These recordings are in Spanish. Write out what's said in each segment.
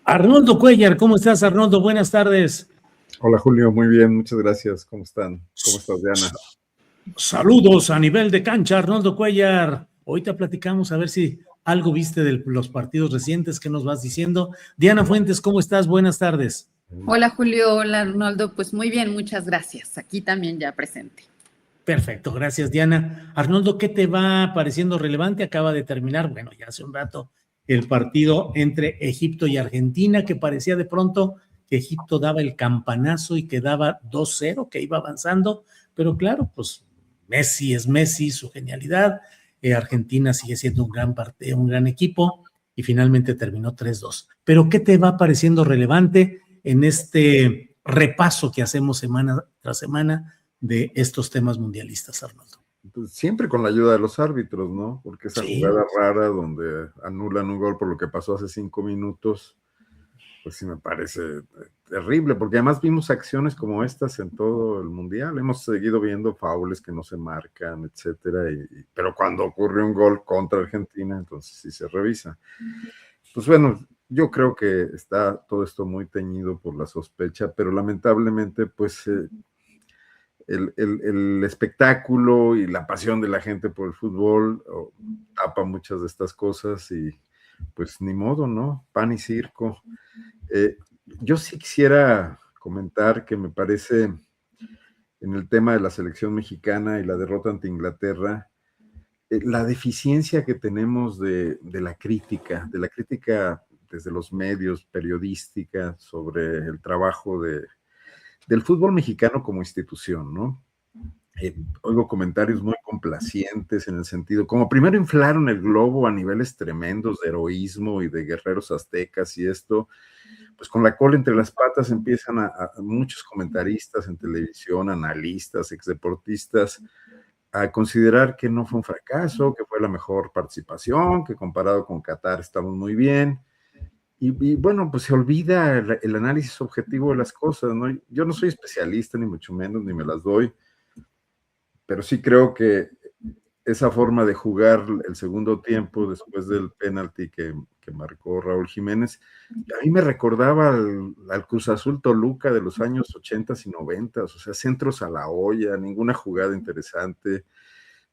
Arnoldo Cuellar, ¿cómo estás, Arnoldo? Buenas tardes. Hola, Julio, muy bien, muchas gracias. ¿Cómo están? ¿Cómo estás, Diana? Saludos a nivel de cancha, Arnoldo Cuellar. Ahorita platicamos a ver si algo viste de los partidos recientes que nos vas diciendo. Diana Fuentes, ¿cómo estás? Buenas tardes. Hola, Julio. Hola, Arnoldo. Pues muy bien, muchas gracias. Aquí también ya presente. Perfecto, gracias, Diana. Arnoldo, ¿qué te va pareciendo relevante? Acaba de terminar, bueno, ya hace un rato, el partido entre Egipto y Argentina, que parecía de pronto que Egipto daba el campanazo y quedaba 2-0, que iba avanzando, pero claro, pues Messi es Messi, su genialidad. Argentina sigue siendo un gran equipo y finalmente terminó 3-2. Pero ¿qué te va pareciendo relevante en este repaso que hacemos semana tras semana de estos temas mundialistas, Arnoldo? Pues siempre con la ayuda de los árbitros, ¿no? Porque esa Sí. jugada rara donde anulan un gol por lo que pasó hace 5 minutos, pues sí me parece terrible, porque además vimos acciones como estas en todo el mundial. Hemos seguido viendo faules que no se marcan, etcétera, pero cuando ocurre un gol contra Argentina, entonces sí se revisa. Pues bueno, yo creo que está todo esto muy teñido por la sospecha, pero lamentablemente, pues el espectáculo y la pasión de la gente por el fútbol tapa muchas de estas cosas y pues ni modo, ¿no? Pan y circo. Yo sí quisiera comentar que me parece en el tema de la selección mexicana y la derrota ante Inglaterra, la deficiencia que tenemos de la crítica desde los medios, periodística, sobre el trabajo del fútbol mexicano como institución, ¿no? Oigo comentarios muy complacientes en el sentido, como primero inflaron el globo a niveles tremendos de heroísmo y de guerreros aztecas y esto, pues con la cola entre las patas empiezan a muchos comentaristas en televisión, analistas, exdeportistas, a considerar que no fue un fracaso, que fue la mejor participación, que comparado con Qatar estamos muy bien. Y bueno, pues se olvida el análisis objetivo de las cosas, ¿no? Yo no soy especialista, ni mucho menos, ni me las doy, pero sí creo que esa forma de jugar el segundo tiempo después del penalti que marcó Raúl Jiménez, a mí me recordaba al Cruz Azul Toluca de los años 80 y 90, o sea, centros a la olla, ninguna jugada interesante.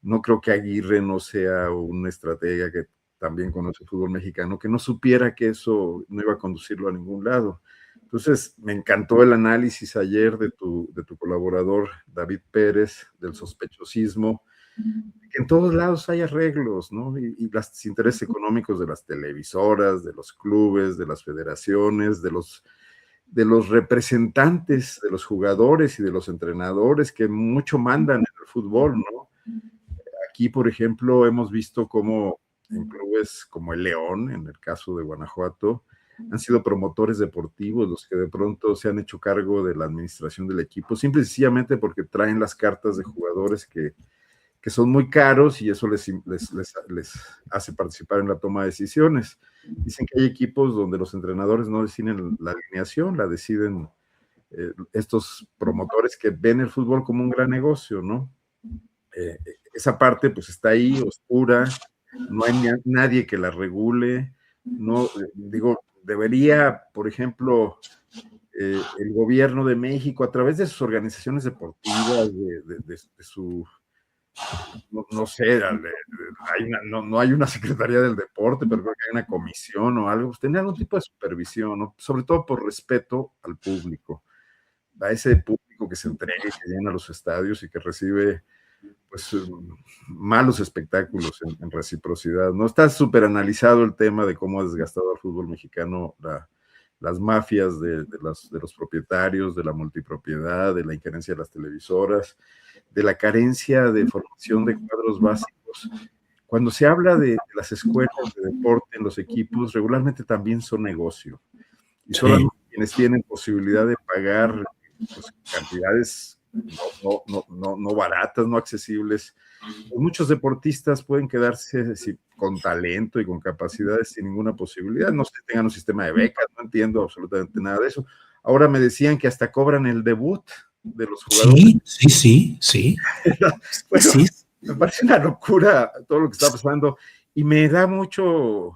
No creo que Aguirre no sea un estratega que también conoce el fútbol mexicano, que no supiera que eso no iba a conducirlo a ningún lado. Entonces, me encantó el análisis ayer de tu colaborador David Pérez, del sospechosismo, que en todos lados hay arreglos, ¿no? Y los intereses económicos de las televisoras, de los clubes, de las federaciones, de los representantes, de los jugadores y de los entrenadores que mucho mandan en el fútbol, ¿no? Aquí, por ejemplo, hemos visto cómo en clubes como el León, en el caso de Guanajuato, han sido promotores deportivos los que de pronto se han hecho cargo de la administración del equipo, simple y sencillamente porque traen las cartas de jugadores que son muy caros y eso les hace participar en la toma de decisiones. Dicen que hay equipos donde los entrenadores no deciden la alineación, la deciden estos promotores que ven el fútbol como un gran negocio, ¿no? Esa parte pues está ahí, oscura, no hay nadie que la regule, no, digo, debería, por ejemplo, el gobierno de México, a través de sus organizaciones deportivas, de su, no sé, no hay una secretaría del deporte, pero creo que hay una comisión o algo, pues, tener algún tipo de supervisión, ¿no? Sobre todo por respeto al público, a ese público que se entrega, que llena los estadios y que recibe pues malos espectáculos en reciprocidad, ¿no? Está súper analizado el tema de cómo ha desgastado al fútbol mexicano las mafias de los propietarios, de la multipropiedad, de la injerencia de las televisoras, de la carencia de formación de cuadros básicos. Cuando se habla de las escuelas de deporte en los equipos, regularmente también son negocio. Y solamente quienes tienen posibilidad de pagar pues, cantidades no baratas, no accesibles. Pues muchos deportistas pueden quedarse con talento y con capacidades sin ninguna posibilidad. No sé si tengan un sistema de becas, no entiendo absolutamente nada de eso. Ahora me decían que hasta cobran el debut de los jugadores. Sí. Bueno, sí. Me parece una locura todo lo que está pasando y me da mucho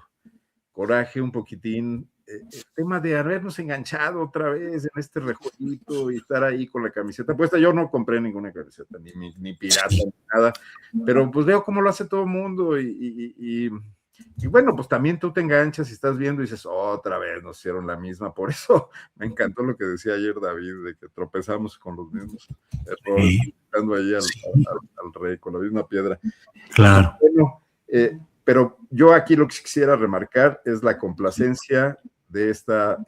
coraje un poquitín el tema de habernos enganchado otra vez en este rejueguito y estar ahí con la camiseta puesta. Yo no compré ninguna camiseta, ni pirata, ni nada, pero pues veo cómo lo hace todo el mundo y bueno, pues también tú te enganchas y estás viendo y dices, otra vez nos hicieron la misma. Por eso me encantó lo que decía ayer David, de que tropezamos con los mismos errores, estando ahí al rey con la misma piedra. Claro. Bueno, pero yo aquí lo que quisiera remarcar es la complacencia de esta,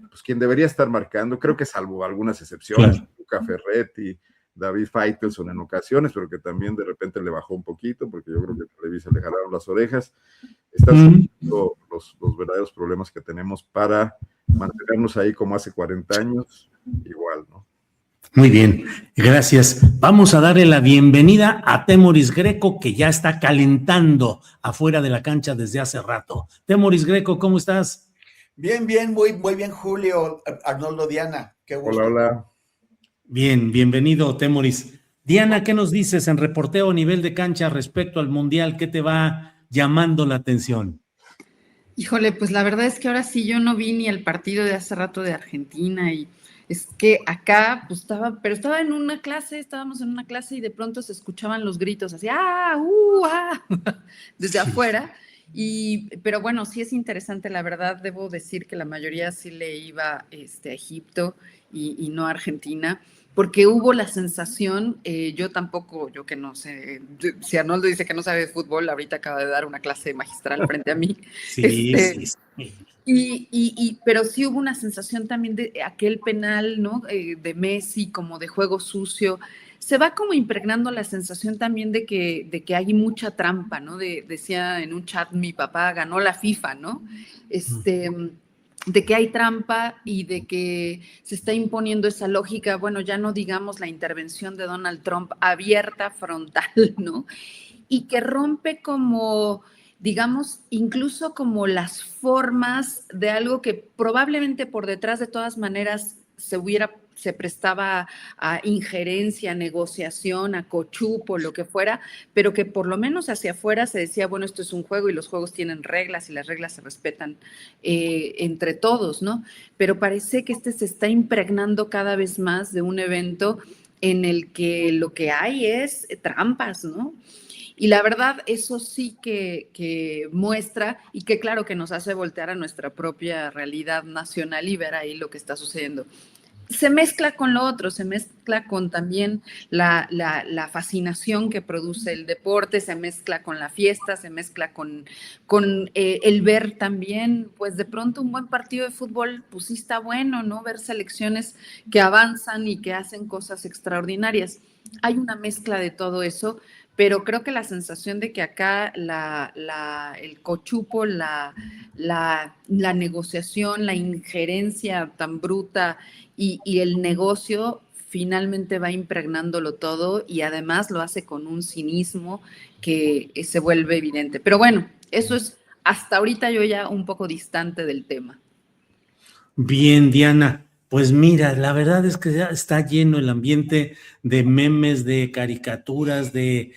pues quien debería estar marcando, creo que salvo algunas excepciones, claro. Luca Ferretti, David Faitelson en ocasiones, pero que también de repente le bajó un poquito, porque yo creo que a Televisa le jalaron las orejas. Están siendo los verdaderos problemas que tenemos para mantenernos ahí como hace 40 años, igual, ¿no? Muy bien, gracias. Vamos a darle la bienvenida a Temoris Greco, que ya está calentando afuera de la cancha desde hace rato. Temoris Greco, ¿cómo estás? Bien, muy bien, Julio, Arnoldo, Diana, qué gusto. Hola. Bien, bienvenido, Temoris. Diana, ¿qué nos dices en reporteo a nivel de cancha respecto al Mundial? ¿Qué te va llamando la atención? Híjole, pues la verdad es que ahora sí yo no vi ni el partido de hace rato de Argentina y es que acá pues estaba en una clase, estábamos en una clase y de pronto se escuchaban los gritos así, desde afuera. Pero bueno, sí es interesante, la verdad, debo decir que la mayoría sí le iba a Egipto y no a Argentina, porque hubo la sensación, yo que no sé, si Arnoldo dice que no sabe de fútbol, ahorita acaba de dar una clase magistral frente a mí. Sí. Pero sí hubo una sensación también de aquel penal, ¿no? De Messi, como de juego sucio. Se va como impregnando la sensación también de que hay mucha trampa, ¿no? Decía en un chat mi papá, ganó la FIFA, ¿no? De que hay trampa y de que se está imponiendo esa lógica, bueno, ya no digamos la intervención de Donald Trump abierta, frontal, ¿no? Y que rompe como, digamos, incluso como las formas de algo que probablemente por detrás de todas maneras se prestaba a injerencia, a negociación, a cochupo, lo que fuera, pero que por lo menos hacia afuera se decía, bueno, esto es un juego y los juegos tienen reglas y las reglas se respetan entre todos, ¿no? Pero parece que se está impregnando cada vez más de un evento en el que lo que hay es trampas, ¿no? Y la verdad, eso sí que muestra y que claro que nos hace voltear a nuestra propia realidad nacional y ver ahí lo que está sucediendo. Se mezcla con lo otro, se mezcla con también la fascinación que produce el deporte, se mezcla con la fiesta, se mezcla con el ver también, pues de pronto un buen partido de fútbol, pues sí está bueno, ¿no? Ver selecciones que avanzan y que hacen cosas extraordinarias. Hay una mezcla de todo eso, pero creo que la sensación de que acá el cochupo, la negociación, la injerencia tan bruta y el negocio finalmente va impregnándolo todo y además lo hace con un cinismo que se vuelve evidente. Pero bueno, eso es hasta ahorita yo ya un poco distante del tema. Bien, Diana. Pues mira, la verdad es que ya está lleno el ambiente de memes, de caricaturas, de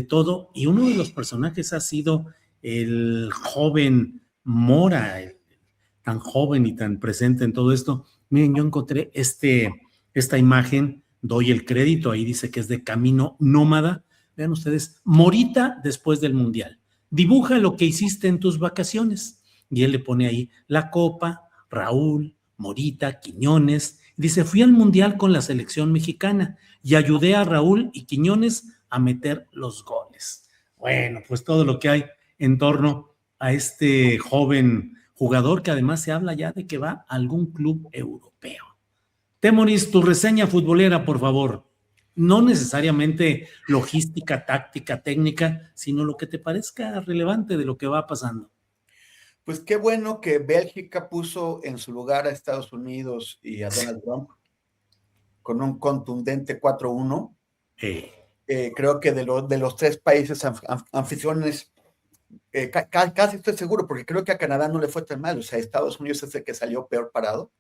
todo. Y uno de los personajes ha sido el joven Mora, tan joven y tan presente en todo esto. Miren, yo encontré esta imagen, doy el crédito, ahí dice que es de Camino Nómada. Vean ustedes, Morita después del Mundial. Dibuja lo que hiciste en tus vacaciones. Y él le pone ahí la copa, Raúl, Morita, Quiñones. Dice, fui al Mundial con la selección mexicana y ayudé a Raúl y Quiñones a meter los goles. Bueno, pues todo lo que hay en torno a este joven jugador que además se habla ya de que va a algún club europeo. Temoris, tu reseña futbolera, por favor. No necesariamente logística, táctica, técnica, sino lo que te parezca relevante de lo que va pasando. Pues qué bueno que Bélgica puso en su lugar a Estados Unidos y a Donald Trump con un contundente 4-1. Creo que de los tres países anfitriones, casi estoy seguro, porque creo que a Canadá no le fue tan mal. O sea, Estados Unidos es el que salió peor parado.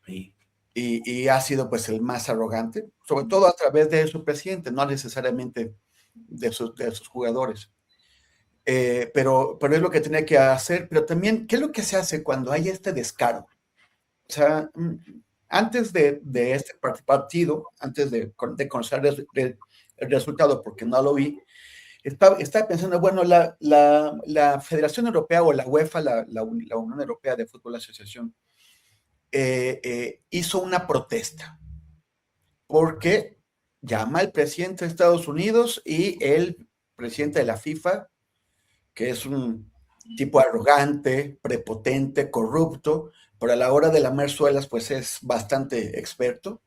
Sí. Y ha sido pues el más arrogante, sobre todo a través de su presidente, no necesariamente de sus jugadores. pero es lo que tenía que hacer. Pero también, ¿qué es lo que se hace cuando hay este descaro? O sea, antes de este partido, antes de conocer el resultado, porque no lo vi, estaba pensando, bueno, la Federación Europea o la UEFA, la Unión Europea de Fútbol Asociación, hizo una protesta porque llama al presidente de Estados Unidos y el presidente de la FIFA, que es un tipo arrogante, prepotente, corrupto, pero a la hora de lamer suelas, pues es bastante experto.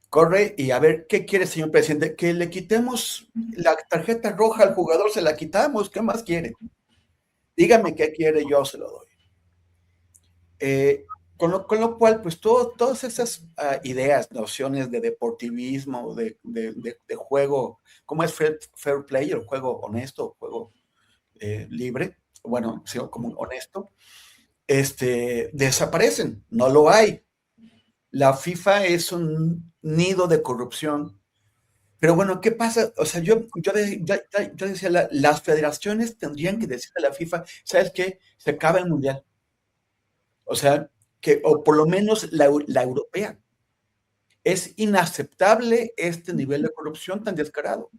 Corre y a ver, ¿qué quiere, señor presidente? Que le quitemos la tarjeta roja al jugador, se la quitamos, ¿qué más quiere? Dígame qué quiere, yo se lo doy. Con lo cual, pues todas esas ideas, nociones de deportivismo, de juego, ¿cómo es fair play, el juego honesto, juego libre? Bueno, sí, como honesto, desaparecen, no lo hay. La FIFA es un nido de corrupción. Pero bueno, ¿qué pasa? O sea, yo decía, las federaciones tendrían que decirle a la FIFA, ¿sabes qué? Se acaba el mundial. O sea, o por lo menos la europea. Es inaceptable este nivel de corrupción tan descarado.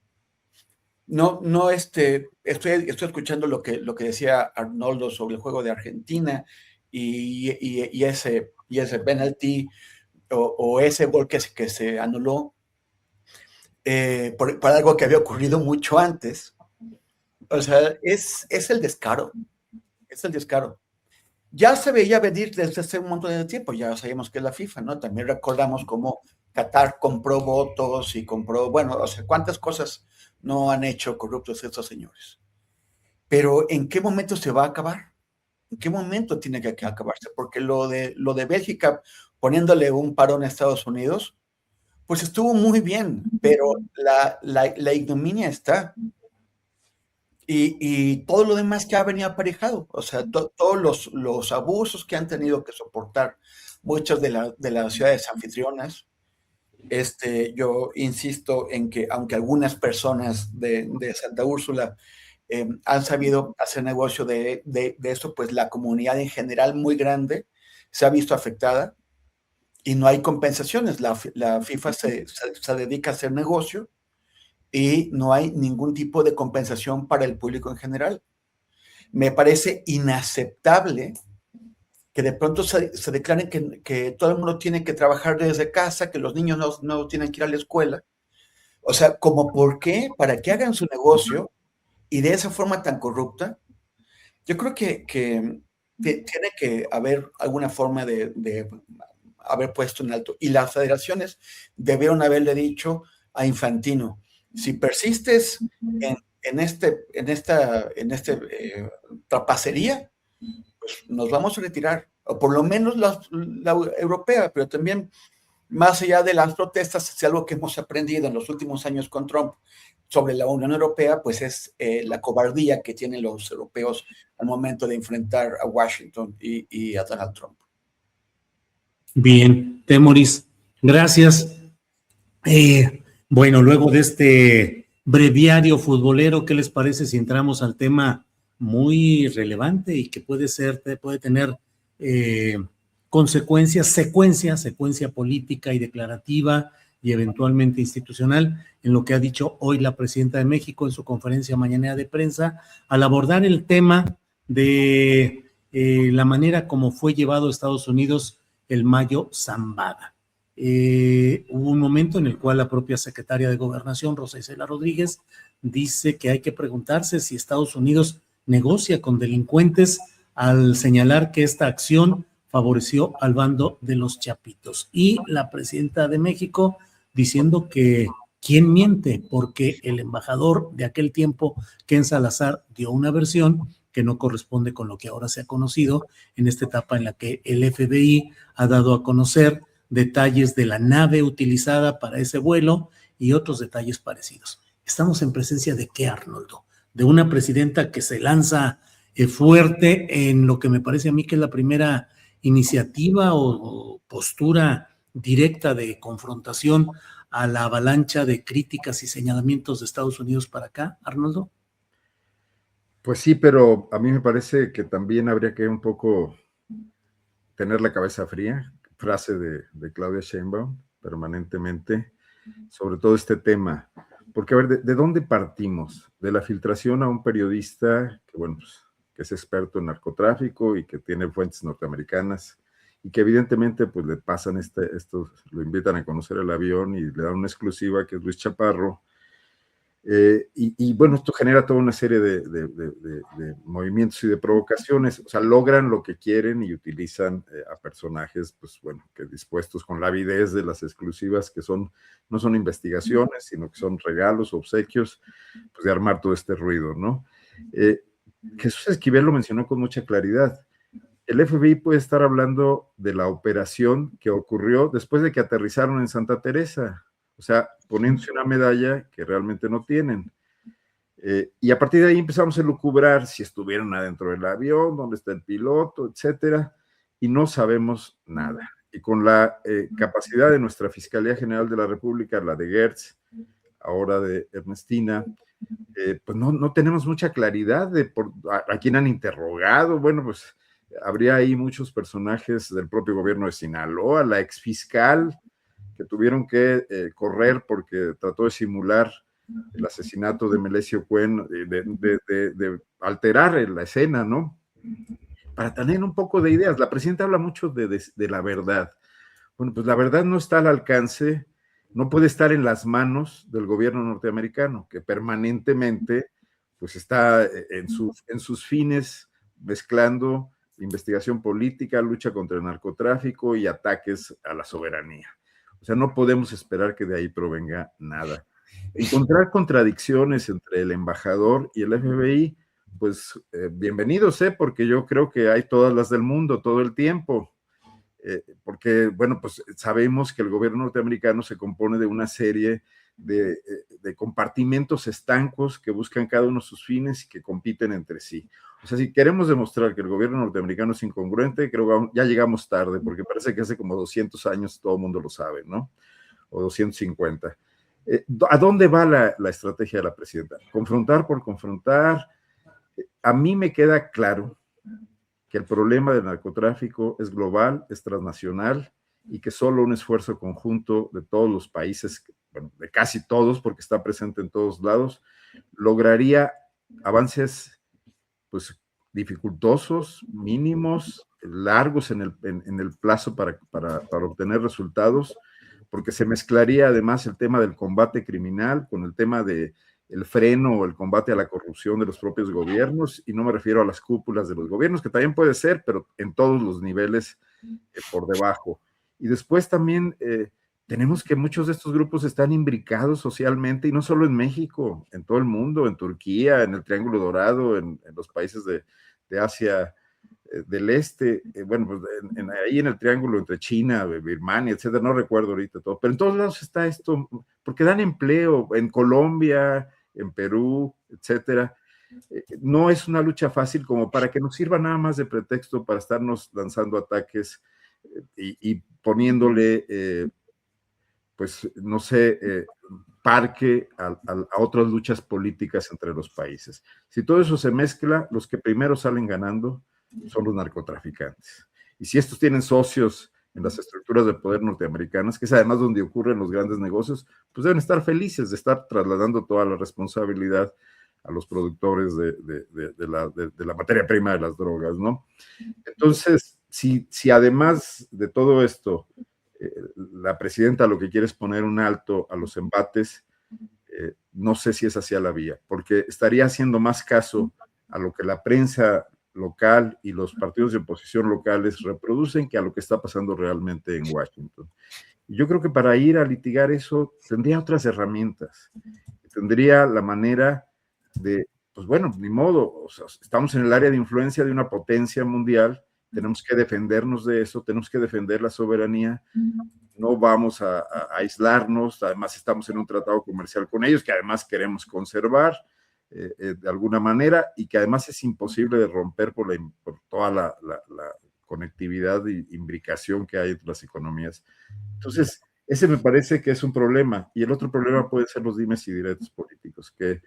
No, estoy escuchando lo que decía Arnoldo sobre el juego de Argentina y ese penalti o ese gol que se anuló por algo que había ocurrido mucho antes. O sea, es el descaro. Es el descaro. Ya se veía venir desde hace un montón de tiempo, ya sabíamos que es la FIFA, ¿no? También recordamos cómo Qatar compró votos y compró, bueno, o sea, cuántas cosas no han hecho corruptos estos señores. Pero ¿en qué momento se va a acabar? ¿En qué momento tiene que acabarse? Porque lo de Bélgica poniéndole un parón a Estados Unidos, pues estuvo muy bien, pero la ignominia está. Y todo lo demás ya venía aparejado, o sea, todos los abusos que han tenido que soportar muchas de las ciudades anfitrionas. Yo insisto en que aunque algunas personas de Santa Úrsula han sabido hacer negocio de eso, pues la comunidad en general muy grande se ha visto afectada y no hay compensaciones. La FIFA se dedica a hacer negocio y no hay ningún tipo de compensación para el público en general. Me parece inaceptable que de pronto se declaren que todo el mundo tiene que trabajar desde casa, que los niños no tienen que ir a la escuela. O sea, ¿como por qué? ¿Para que hagan su negocio y de esa forma tan corrupta? Yo creo que tiene que haber alguna forma de haber puesto en alto. Y las federaciones debieron haberle dicho a Infantino, si persistes en esta trapacería, pues nos vamos a retirar, o por lo menos la europea, pero también más allá de las protestas, es algo que hemos aprendido en los últimos años con Trump sobre la Unión Europea, pues es la cobardía que tienen los europeos al momento de enfrentar a Washington y a Donald Trump. Bien, Temoris, gracias. Bueno, luego de este breviario futbolero, ¿qué les parece si entramos al tema muy relevante y que puede tener consecuencias, secuencia política y declarativa y eventualmente institucional, en lo que ha dicho hoy la presidenta de México en su conferencia mañanera de prensa, al abordar el tema de la manera como fue llevado a Estados Unidos el Mayo Zambada? Hubo un momento en el cual la propia secretaria de Gobernación, Rosa Isela Rodríguez, dice que hay que preguntarse si Estados Unidos negocia con delincuentes al señalar que esta acción favoreció al bando de los chapitos. Y la presidenta de México diciendo que ¿quién miente? Porque el embajador de aquel tiempo, Ken Salazar, dio una versión que no corresponde con lo que ahora se ha conocido en esta etapa en la que el FBI ha dado a conocer detalles de la nave utilizada para ese vuelo y otros detalles parecidos. Estamos en presencia de qué, Arnoldo? De una presidenta que se lanza fuerte en lo que me parece a mí que es la primera iniciativa o postura directa de confrontación a la avalancha de críticas y señalamientos de Estados Unidos para acá, Arnoldo. Pues sí, pero a mí me parece que también habría que un poco tener la cabeza fría, frase de Claudia Sheinbaum permanentemente, sobre todo este tema. Porque, a ver, ¿de dónde partimos? De la filtración a un periodista que, bueno, pues, que es experto en narcotráfico y que tiene fuentes norteamericanas y que evidentemente pues le pasan esto, lo invitan a conocer el avión y le dan una exclusiva que es Luis Chaparro. Bueno, esto genera toda una serie de movimientos y de provocaciones, o sea, logran lo que quieren y utilizan a personajes, pues bueno, que dispuestos con la avidez de las exclusivas, que no son investigaciones, sino que son regalos, obsequios, pues de armar todo este ruido, ¿no? Jesús Esquivel lo mencionó con mucha claridad. El FBI puede estar hablando de la operación que ocurrió después de que aterrizaron en Santa Teresa. O sea, poniéndose una medalla que realmente no tienen. Y a partir de ahí empezamos a lucubrar si estuvieron adentro del avión, dónde está el piloto, etcétera, y no sabemos nada. Y con la capacidad de nuestra Fiscalía General de la República, la de Gertz, ahora de Ernestina, pues no tenemos mucha claridad de a quién han interrogado. Bueno, pues habría ahí muchos personajes del propio gobierno de Sinaloa, la exfiscal, que tuvieron que correr porque trató de simular el asesinato de Melesio Cuen, de alterar la escena, ¿no? Para tener un poco de ideas. La presidenta habla mucho de la verdad. Bueno, pues la verdad no está al alcance, no puede estar en las manos del gobierno norteamericano, que permanentemente pues está en sus fines mezclando investigación política, lucha contra el narcotráfico y ataques a la soberanía. O sea, no podemos esperar que de ahí provenga nada. Encontrar contradicciones entre el embajador y el FBI, pues bienvenidos, porque yo creo que hay todas las del mundo todo el tiempo. Porque, bueno, pues sabemos que el gobierno norteamericano se compone de una serie de compartimentos estancos que buscan cada uno sus fines y que compiten entre sí. O sea, si queremos demostrar que el gobierno norteamericano es incongruente, creo que ya llegamos tarde, porque parece que hace como 200 años todo el mundo lo sabe, ¿no? O 250. ¿A dónde va la estrategia de la presidenta? Confrontar por confrontar. A mí me queda claro que el problema del narcotráfico es global, es transnacional y que solo un esfuerzo conjunto de todos los países, bueno, de casi todos, porque está presente en todos lados, lograría avances pues dificultosos, mínimos, largos en el plazo para obtener resultados, porque se mezclaría además el tema del combate criminal con el tema de el freno o el combate a la corrupción de los propios gobiernos, y no me refiero a las cúpulas de los gobiernos, que también puede ser, pero en todos los niveles por debajo. Y después también tenemos que muchos de estos grupos están imbricados socialmente, y no solo en México, en todo el mundo, en Turquía, en el Triángulo Dorado, en los países de Asia del Este, bueno, pues ahí en el triángulo entre China, Birmania, etcétera, no recuerdo ahorita todo, pero en todos lados está esto, porque dan empleo, en Colombia, en Perú, etcétera. No es una lucha fácil como para que nos sirva nada más de pretexto para estarnos lanzando ataques y poniéndole, pues, no sé, parque a otras luchas políticas entre los países. Si todo eso se mezcla, los que primero salen ganando son los narcotraficantes. Y si estos tienen socios en las estructuras de poder norteamericanas, que es además donde ocurren los grandes negocios, pues deben estar felices de estar trasladando toda la responsabilidad a los productores de la materia prima de las drogas, ¿no? Entonces, si además de todo esto, la presidenta lo que quiere es poner un alto a los embates, no sé si es hacia la vía, porque estaría haciendo más caso a lo que la prensa local y los partidos de oposición locales reproducen que a lo que está pasando realmente en Washington. Y yo creo que para ir a litigar eso tendría otras herramientas, tendría la manera de, pues bueno, ni modo, o sea, estamos en el área de influencia de una potencia mundial, tenemos que defendernos de eso, tenemos que defender la soberanía, no vamos a aislarnos, además estamos en un tratado comercial con ellos que además queremos conservar de alguna manera, y que además es imposible de romper por toda la conectividad e imbricación que hay entre las economías. Entonces, ese me parece que es un problema, y el otro problema puede ser los dimes y diretes políticos, que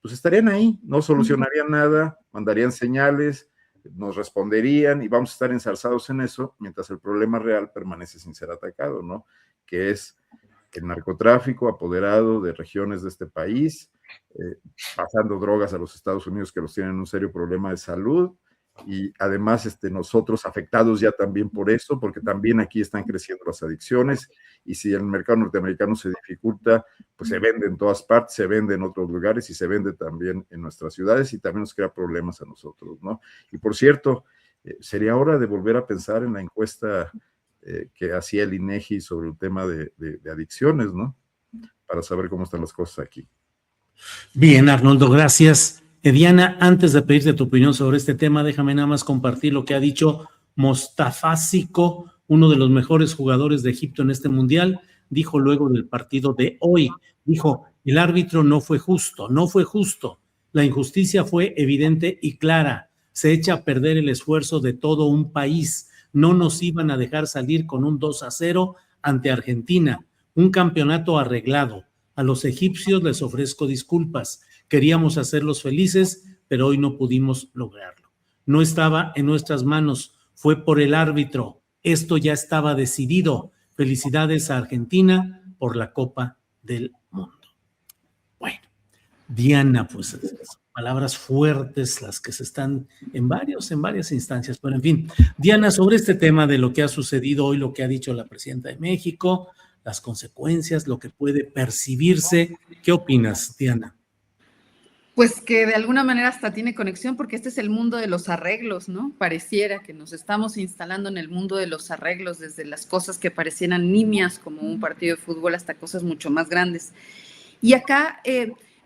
pues estarían ahí, no solucionarían nada, mandarían señales, nos responderían y vamos a estar enzarzados en eso, mientras el problema real permanece sin ser atacado, ¿no? Que es el narcotráfico apoderado de regiones de este país, pasando drogas a los Estados Unidos que los tienen un serio problema de salud, y además nosotros afectados ya también por eso, porque también aquí están creciendo las adicciones, y si el mercado norteamericano se dificulta, pues se vende en todas partes, se vende en otros lugares y se vende también en nuestras ciudades y también nos crea problemas a nosotros, ¿no? Y por cierto, sería hora de volver a pensar en la encuesta que hacía el INEGI sobre el tema de adicciones, ¿no? Para saber cómo están las cosas aquí. Bien, Arnoldo, gracias. Diana, antes de pedirte tu opinión sobre este tema, déjame nada más compartir lo que ha dicho Mostafa Siko, uno de los mejores jugadores de Egipto en este mundial. Dijo luego del partido de hoy, dijo, el árbitro no fue justo, no fue justo. La injusticia fue evidente y clara. Se echa a perder el esfuerzo de todo un país. No nos iban a dejar salir con un 2-0 ante Argentina. Un campeonato arreglado. A los egipcios les ofrezco disculpas. Queríamos hacerlos felices, pero hoy no pudimos lograrlo. No estaba en nuestras manos, fue por el árbitro. Esto ya estaba decidido. Felicidades a Argentina por la Copa del Mundo. Bueno, Diana, pues palabras fuertes las que se están en varias instancias, pero en fin. Diana, sobre este tema de lo que ha sucedido hoy, lo que ha dicho la presidenta de México, las consecuencias, lo que puede percibirse, ¿qué opinas, Diana? Pues que de alguna manera hasta tiene conexión porque este es el mundo de los arreglos, ¿no? Pareciera que nos estamos instalando en el mundo de los arreglos, desde las cosas que parecieran nimias como un partido de fútbol hasta cosas mucho más grandes. Y acá,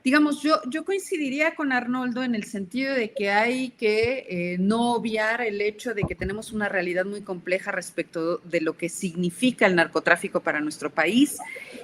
digamos, yo coincidiría con Arnoldo en el sentido de que hay que no obviar el hecho de que tenemos una realidad muy compleja respecto de lo que significa el narcotráfico para nuestro país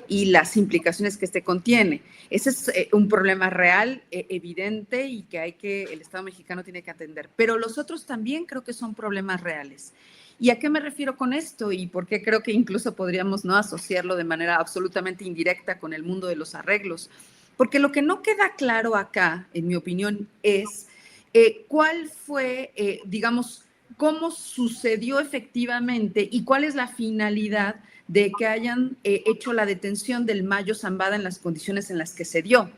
y las implicaciones que este contiene. Ese es un problema real, evidente y que el Estado mexicano tiene que atender. Pero los otros también creo que son problemas reales. ¿Y a qué me refiero con esto? Y por qué creo que incluso podríamos no asociarlo de manera absolutamente indirecta con el mundo de los arreglos. Porque lo que no queda claro acá, en mi opinión, es cuál fue, digamos, cómo sucedió efectivamente y cuál es la finalidad de que hayan hecho la detención del Mayo Zambada en las condiciones en las que se dio.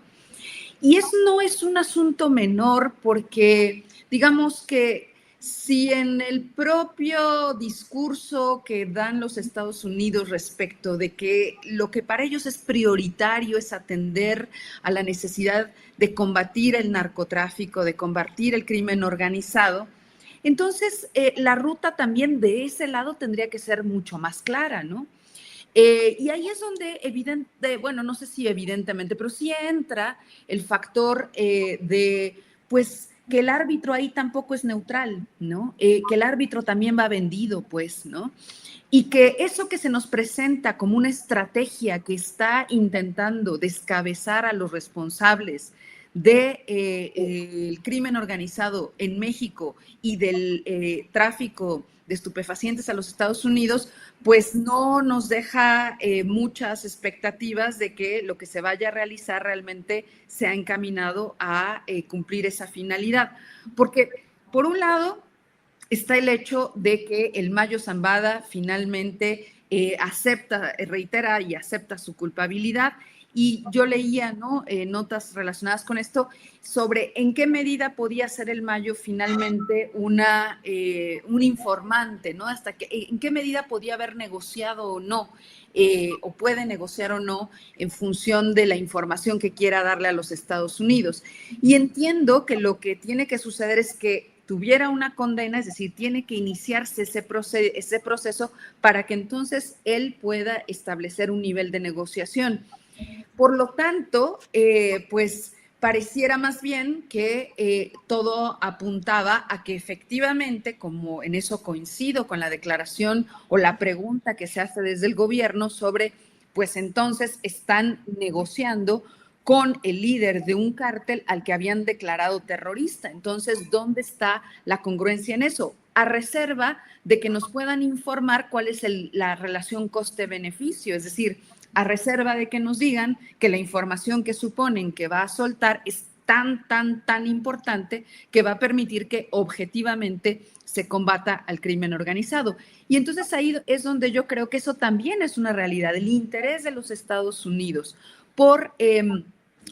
Y eso no es un asunto menor porque, digamos que si en el propio discurso que dan los Estados Unidos respecto de que lo que para ellos es prioritario es atender a la necesidad de combatir el narcotráfico, de combatir el crimen organizado, entonces la ruta también de ese lado tendría que ser mucho más clara, ¿no? Y ahí es donde bueno, no sé si evidentemente, pero sí entra el factor pues, que el árbitro ahí tampoco es neutral, ¿no? Que el árbitro también va vendido, pues, ¿no? Y que eso que se nos presenta como una estrategia que está intentando descabezar a los responsables del crimen organizado en México y del tráfico de estupefacientes a los Estados Unidos, pues no nos deja muchas expectativas de que lo que se vaya a realizar realmente sea encaminado a cumplir esa finalidad. Porque, por un lado, está el hecho de que el Mayo Zambada finalmente reitera y acepta su culpabilidad. Y yo leía, ¿no? Notas relacionadas con esto sobre en qué medida podía ser el Mayo finalmente un informante, ¿no? En qué medida podía haber negociado o no, o puede negociar o no en función de la información que quiera darle a los Estados Unidos. Y entiendo que lo que tiene que suceder es que tuviera una condena, es decir, tiene que iniciarse ese proceso para que entonces él pueda establecer un nivel de negociación. Por lo tanto, pues pareciera más bien que todo apuntaba a que efectivamente, como en eso coincido con la declaración o la pregunta que se hace desde el gobierno sobre, pues entonces están negociando con el líder de un cártel al que habían declarado terrorista. Entonces, ¿dónde está la congruencia en eso? A reserva de que nos puedan informar cuál es la relación coste-beneficio, es decir, a reserva de que nos digan que la información que suponen que va a soltar es tan importante que va a permitir que objetivamente se combata al crimen organizado. Y entonces ahí es donde yo creo que eso también es una realidad, el interés de los Estados Unidos por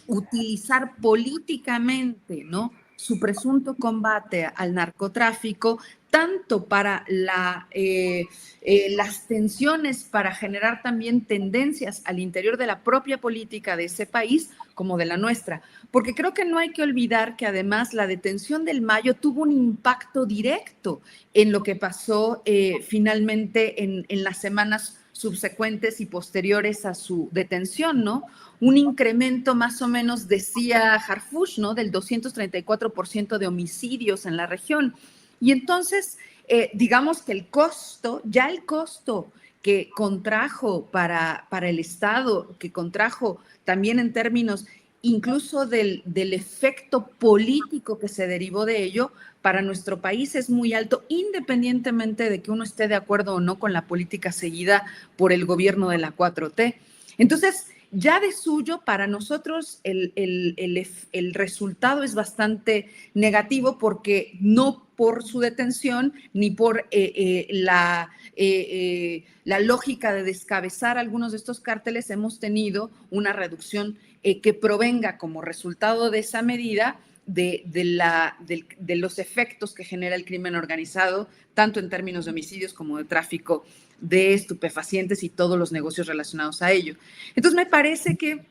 utilizar políticamente, ¿no?, su presunto combate al narcotráfico, tanto para las tensiones, para generar también tendencias al interior de la propia política de ese país como de la nuestra. Porque creo que no hay que olvidar que además la detención del Mayo tuvo un impacto directo en lo que pasó finalmente en las semanas subsecuentes y posteriores a su detención, ¿no? Un incremento más o menos, decía Harfush, ¿no?, del 234% de homicidios en la región. Y entonces, digamos que el costo que contrajo para el Estado, que contrajo también en términos incluso del efecto político que se derivó de ello, para nuestro país es muy alto, independientemente de que uno esté de acuerdo o no con la política seguida por el gobierno de la 4T. Entonces, ya de suyo, para nosotros el resultado es bastante negativo, porque no por su detención ni por la lógica de descabezar algunos de estos cárteles hemos tenido una reducción que provenga como resultado de esa medida de los efectos que genera el crimen organizado, tanto en términos de homicidios como de tráfico de estupefacientes y todos los negocios relacionados a ello. Entonces, me parece que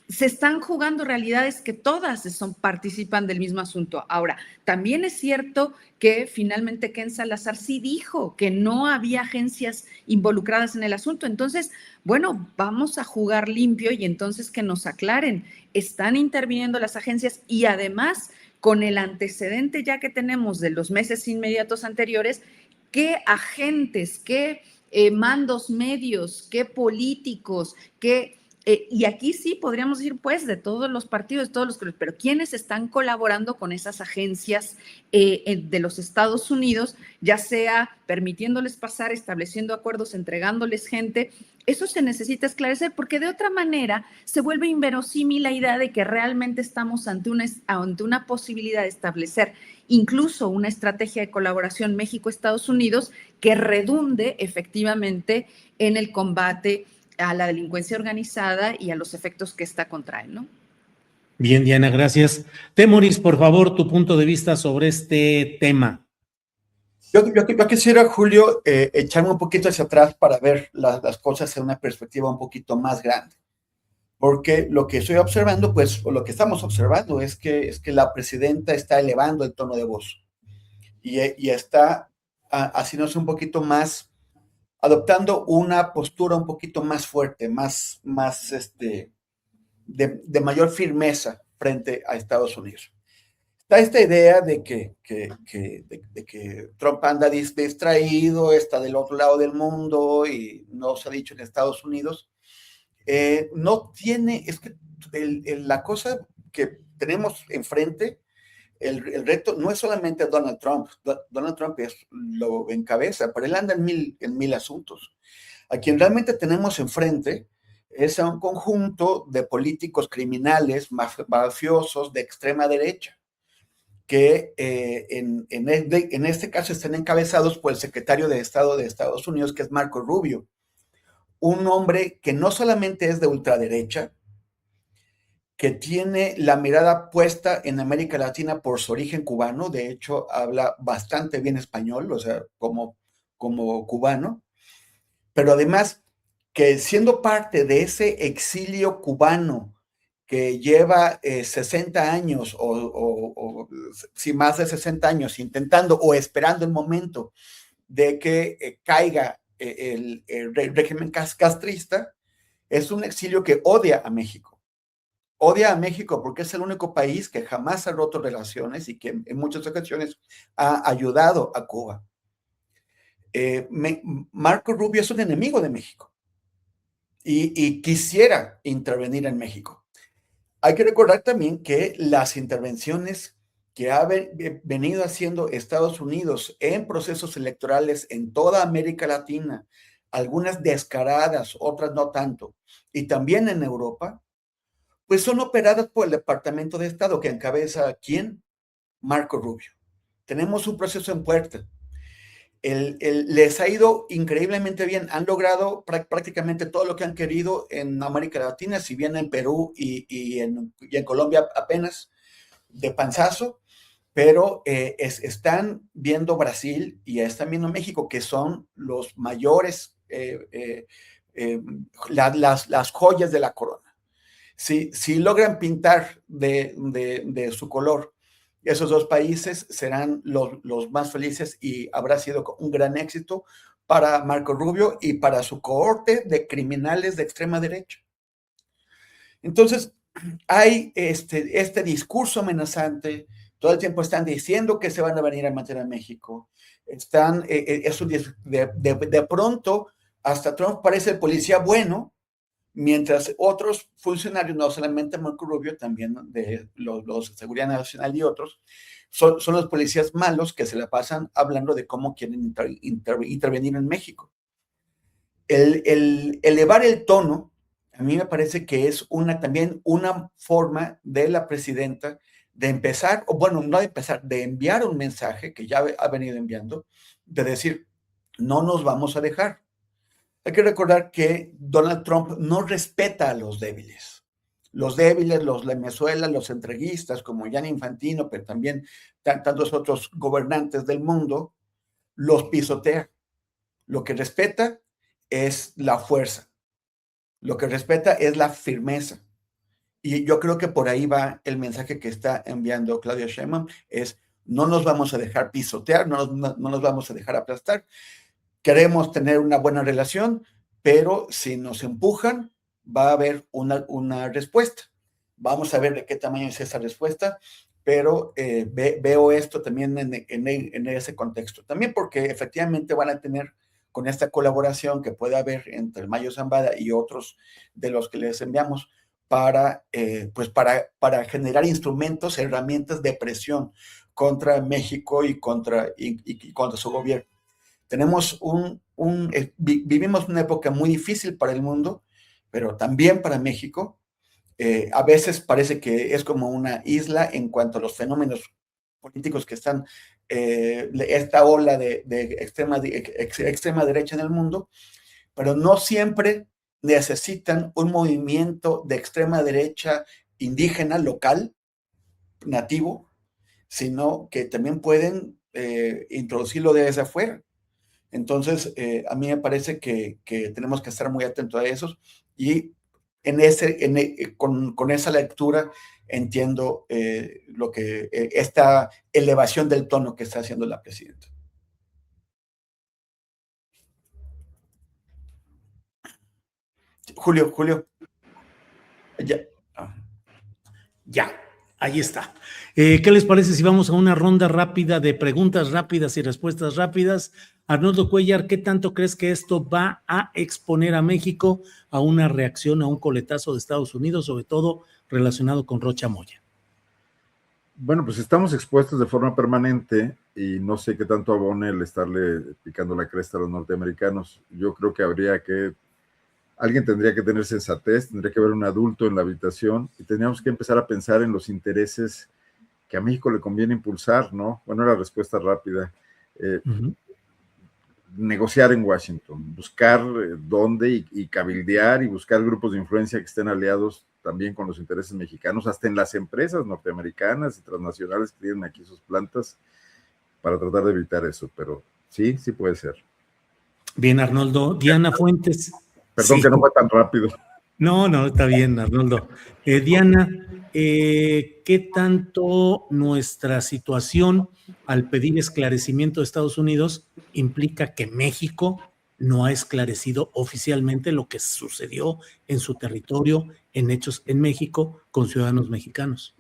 se están jugando realidades que todas participan del mismo asunto. Ahora, también es cierto que finalmente Ken Salazar sí dijo que no había agencias involucradas en el asunto. Entonces, bueno, vamos a jugar limpio y entonces que nos aclaren. Están interviniendo las agencias y además, con el antecedente ya que tenemos de los meses inmediatos anteriores, ¿qué agentes, qué mandos medios, qué políticos, qué... y aquí sí podríamos decir, pues, de todos los partidos, de todos los colores, pero ¿quiénes están colaborando con esas agencias de los Estados Unidos, ya sea permitiéndoles pasar, estableciendo acuerdos, entregándoles gente? Eso se necesita esclarecer, porque de otra manera se vuelve inverosímil la idea de que realmente estamos ante una posibilidad de establecer incluso una estrategia de colaboración México-Estados Unidos que redunde efectivamente en el combate a la delincuencia organizada y a los efectos que esta contrae, ¿no? Bien, Diana, gracias. Temoris, por favor, tu punto de vista sobre este tema. Yo quisiera, Julio, echarme un poquito hacia atrás para ver las cosas en una perspectiva un poquito más grande. Porque lo que estoy observando, pues, o lo que estamos observando es que la presidenta está elevando el tono de voz y está haciéndose un poquito más, adoptando una postura un poquito más fuerte, de mayor firmeza frente a Estados Unidos. Está esta idea de que Trump anda distraído, está del otro lado del mundo y no se ha dicho en Estados Unidos. No tiene, es que la cosa que tenemos enfrente, el reto no es solamente Donald Trump. Donald Trump lo encabeza, pero él anda en mil asuntos. A quien realmente tenemos enfrente es a un conjunto de políticos criminales, mafiosos de extrema derecha, que en este caso están encabezados por el secretario de Estado de Estados Unidos, que es Marco Rubio, un hombre que no solamente es de ultraderecha, que tiene la mirada puesta en América Latina por su origen cubano. De hecho, habla bastante bien español, o sea, como cubano, pero además que siendo parte de ese exilio cubano que lleva 60 años o sí, más de 60 años intentando o esperando el momento de que caiga el régimen castrista, es un exilio que odia a México. Odia a México porque es el único país que jamás ha roto relaciones y que en muchas ocasiones ha ayudado a Cuba. Marco Rubio es un enemigo de México y quisiera intervenir en México. Hay que recordar también que las intervenciones que ha venido haciendo Estados Unidos en procesos electorales en toda América Latina, algunas descaradas, otras no tanto, y también en Europa, pues son operadas por el Departamento de Estado, que encabeza ¿quién? Marco Rubio. Tenemos un proceso en puerta. Les ha ido increíblemente bien. Han logrado prácticamente todo lo que han querido en América Latina, si bien en Perú y en Colombia apenas de panzazo, pero están viendo Brasil y están viendo México, que son los mayores, las joyas de la corona. Si logran pintar de su color esos dos países, serán los más felices y habrá sido un gran éxito para Marco Rubio y para su cohorte de criminales de extrema derecha. Entonces, hay este discurso amenazante. Todo el tiempo están diciendo que se van a venir a matar a México. De pronto, hasta Trump parece el policía bueno, mientras otros funcionarios, no solamente Marco Rubio, también de los de Seguridad Nacional y otros, son los policías malos que se la pasan hablando de cómo quieren intervenir en México. El elevar el tono, a mí me parece que es también una forma de la presidenta de empezar, o bueno, no de empezar, de enviar un mensaje que ya ha venido enviando, de decir, no nos vamos a dejar. Hay que recordar que Donald Trump no respeta a los débiles. Los débiles, los lemezuelas, los entreguistas, como Gianni Infantino, pero también tantos otros gobernantes del mundo, los pisotea. Lo que respeta es la fuerza. Lo que respeta es la firmeza. Y yo creo que por ahí va el mensaje que está enviando Claudia Sheinbaum, es no nos vamos a dejar pisotear, no nos vamos a dejar aplastar. Queremos tener una buena relación, pero si nos empujan, va a haber una respuesta. Vamos a ver de qué tamaño es esa respuesta, pero veo esto también en ese contexto. También porque efectivamente van a tener con esta colaboración que puede haber entre el Mayo Zambada y otros de los que les enviamos para generar instrumentos, herramientas de presión contra México y contra su gobierno. Vivimos una época muy difícil para el mundo, pero también para México. A veces parece que es como una isla en cuanto a los fenómenos políticos que están, esta ola de extrema derecha en el mundo, pero no siempre necesitan un movimiento de extrema derecha indígena, local, nativo, sino que también pueden introducirlo desde afuera. Entonces, a mí me parece que tenemos que estar muy atentos a eso y con esa lectura entiendo esta elevación del tono que está haciendo la presidenta. Julio. Ya, ahí está. ¿Qué les parece si vamos a una ronda rápida de preguntas rápidas y respuestas rápidas? Arnoldo Cuellar, ¿qué tanto crees que esto va a exponer a México a una reacción, a un coletazo de Estados Unidos, sobre todo relacionado con Rocha Moya? Bueno, pues estamos expuestos de forma permanente y no sé qué tanto abone el estarle picando la cresta a los norteamericanos. Yo creo que alguien tendría que tener sensatez, tendría que haber un adulto en la habitación y tendríamos que empezar a pensar en los intereses que a México le conviene impulsar, ¿no? Bueno, la respuesta rápida. Negociar en Washington, buscar dónde y cabildear y buscar grupos de influencia que estén aliados también con los intereses mexicanos, hasta en las empresas norteamericanas y transnacionales que tienen aquí sus plantas, para tratar de evitar eso, pero sí puede ser. Bien, Arnoldo. Diana Fuentes. Perdón, sí. Que no fue tan rápido. No, está bien, Arnoldo. Diana, ¿qué tanto nuestra situación al pedir esclarecimiento de Estados Unidos implica que México no ha esclarecido oficialmente lo que sucedió en su territorio, en hechos en México, con ciudadanos mexicanos?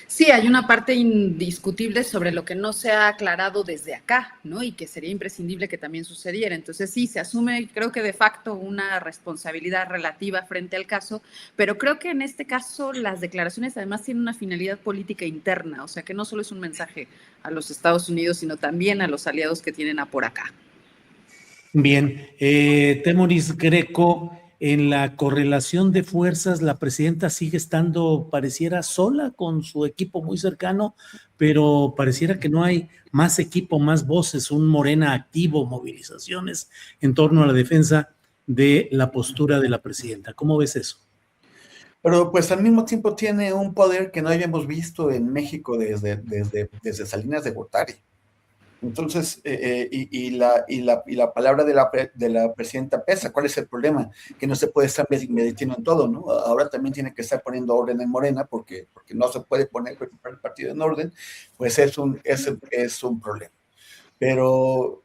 Sí, hay una parte indiscutible sobre lo que no se ha aclarado desde acá, ¿no? Y que sería imprescindible que también sucediera. Entonces sí, se asume, creo que de facto, una responsabilidad relativa frente al caso, pero creo que en este caso las declaraciones además tienen una finalidad política interna, o sea que no solo es un mensaje a los Estados Unidos, sino también a los aliados que tienen por acá. Bien, Temoris Greco, en la correlación de fuerzas, la presidenta sigue estando, pareciera sola con su equipo muy cercano, pero pareciera que no hay más equipo, más voces, un Morena activo, movilizaciones en torno a la defensa de la postura de la presidenta. ¿Cómo ves eso? Pero pues al mismo tiempo tiene un poder que no habíamos visto en México desde Salinas de Gortari. Entonces, y la palabra de la presidenta pesa. ¿Cuál es el problema? Que no se puede estar metiendo en todo, ¿no? Ahora también tiene que estar poniendo orden en Morena, porque no se puede poner el partido en orden, pues es un problema. Pero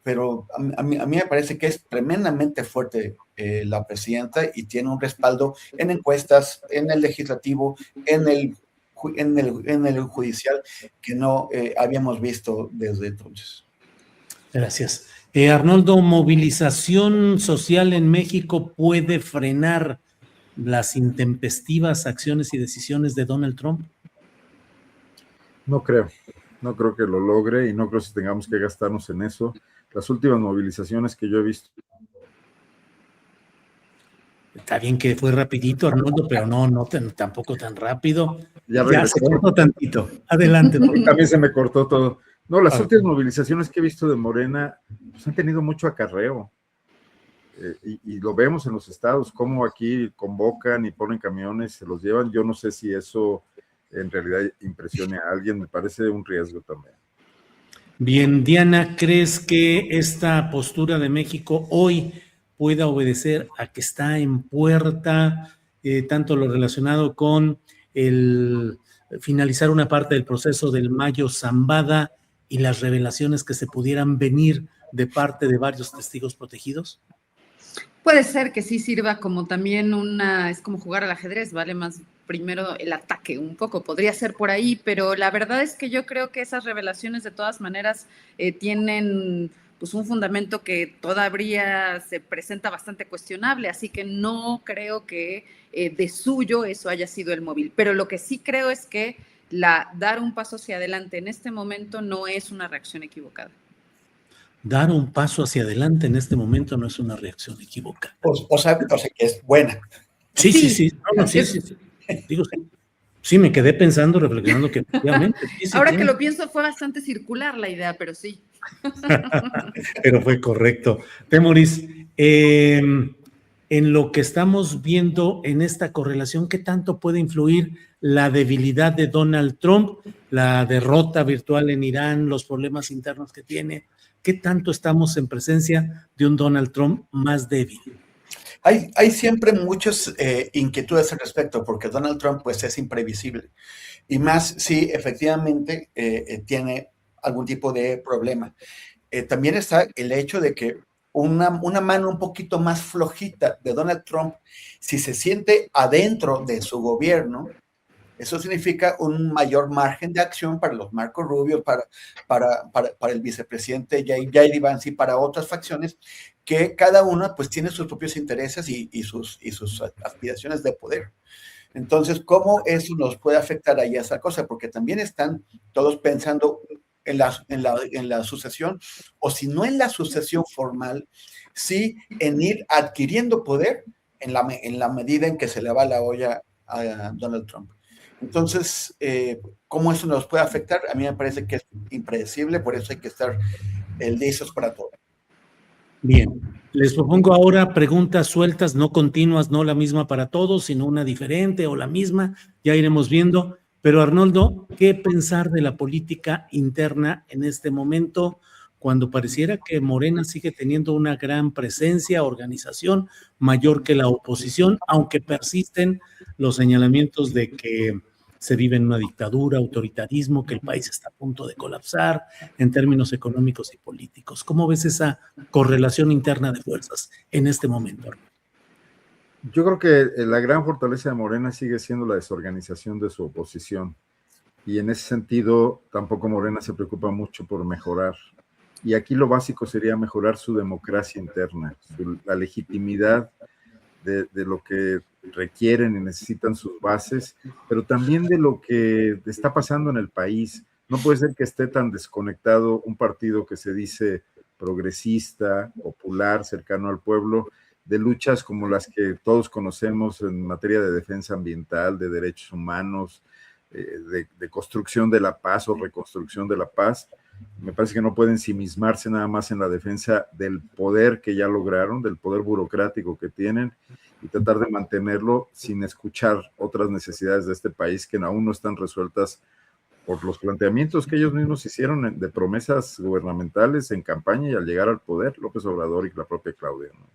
a mí me parece que es tremendamente fuerte la presidenta y tiene un respaldo en encuestas, en el legislativo, en el judicial, que no habíamos visto desde entonces. Gracias. Arnoldo, ¿movilización social en México puede frenar las intempestivas acciones y decisiones de Donald Trump? No creo que lo logre y no creo si tengamos que gastarnos en eso. Las últimas movilizaciones que yo he visto. Está bien que fue rapidito, Arnoldo, pero no tampoco tan rápido. Ya se cortó tantito. Adelante. También se me cortó todo. No, las últimas movilizaciones que he visto de Morena pues han tenido mucho acarreo. Y lo vemos en los estados, cómo aquí convocan y ponen camiones, se los llevan. Yo no sé si eso en realidad impresione a alguien, me parece un riesgo también. Bien, Diana, ¿crees que esta postura de México hoy pueda obedecer a que está en puerta tanto lo relacionado con el finalizar una parte del proceso del Mayo Zambada y las revelaciones que se pudieran venir de parte de varios testigos protegidos? Puede ser que sí sirva como también es como jugar al ajedrez, vale más primero el ataque un poco, podría ser por ahí, pero la verdad es que yo creo que esas revelaciones de todas maneras tienen pues un fundamento que todavía se presenta bastante cuestionable, así que no creo que de suyo eso haya sido el móvil, pero lo que sí creo es que dar un paso hacia adelante en este momento no es una reacción equivocada. Dar un paso hacia adelante en este momento no es una reacción equivocada. O sea que es buena. Sí. Digo, sí, me quedé pensando, reflexionando que efectivamente. Ahora que lo pienso, fue bastante circular la idea, pero sí. Pero fue correcto. Temoris, en lo que estamos viendo en esta correlación, ¿qué tanto puede influir la debilidad de Donald Trump, la derrota virtual en Irán, los problemas internos que tiene? ¿Qué tanto estamos en presencia de un Donald Trump más débil? Hay siempre muchas inquietudes al respecto, porque Donald Trump pues es imprevisible. Y más si efectivamente tiene algún tipo de problema. También está el hecho de que una mano un poquito más flojita de Donald Trump, si se siente adentro de su gobierno, eso significa un mayor margen de acción para los Marco Rubio, para el vicepresidente J.D. Vance y para otras facciones que cada una pues tiene sus propios intereses y sus aspiraciones de poder. Entonces, ¿cómo eso nos puede afectar a esa cosa? Porque también están todos pensando en la sucesión, o si no en la sucesión formal, sí en ir adquiriendo poder en la medida en que se le va la olla a Donald Trump. Entonces, ¿cómo eso nos puede afectar? A mí me parece que es impredecible, por eso hay que estar listos para todo. Bien, les propongo ahora preguntas sueltas, no continuas, no la misma para todos, sino una diferente o la misma, ya iremos viendo. Pero Arnoldo, ¿qué pensar de la política interna en este momento, cuando pareciera que Morena sigue teniendo una gran presencia, organización mayor que la oposición, aunque persisten los señalamientos de que se vive en una dictadura, autoritarismo, que el país está a punto de colapsar en términos económicos y políticos? ¿Cómo ves esa correlación interna de fuerzas en este momento? Yo creo que la gran fortaleza de Morena sigue siendo la desorganización de su oposición. Y en ese sentido, tampoco Morena se preocupa mucho por mejorar. Y aquí lo básico sería mejorar su democracia interna, la legitimidad de lo que requieren y necesitan sus bases, pero también de lo que está pasando en el país. No puede ser que esté tan desconectado un partido que se dice progresista, popular, cercano al pueblo, de luchas como las que todos conocemos en materia de defensa ambiental, de derechos humanos, de construcción de la paz o reconstrucción de la paz. Me parece que no pueden ensimismarse nada más en la defensa del poder que ya lograron, del poder burocrático que tienen, y tratar de mantenerlo sin escuchar otras necesidades de este país que aún no están resueltas por los planteamientos que ellos mismos hicieron de promesas gubernamentales en campaña y al llegar al poder, López Obrador y la propia Claudia, ¿no?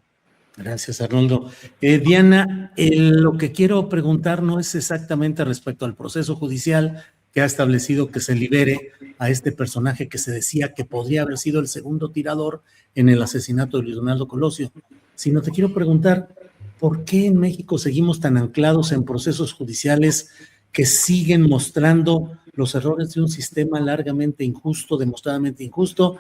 Gracias, Arnoldo. Diana, lo que quiero preguntar no es exactamente respecto al proceso judicial que ha establecido que se libere a este personaje que se decía que podría haber sido el segundo tirador en el asesinato de Luis Donaldo Colosio, sino te quiero preguntar, ¿por qué en México seguimos tan anclados en procesos judiciales que siguen mostrando los errores de un sistema largamente injusto, demostradamente injusto?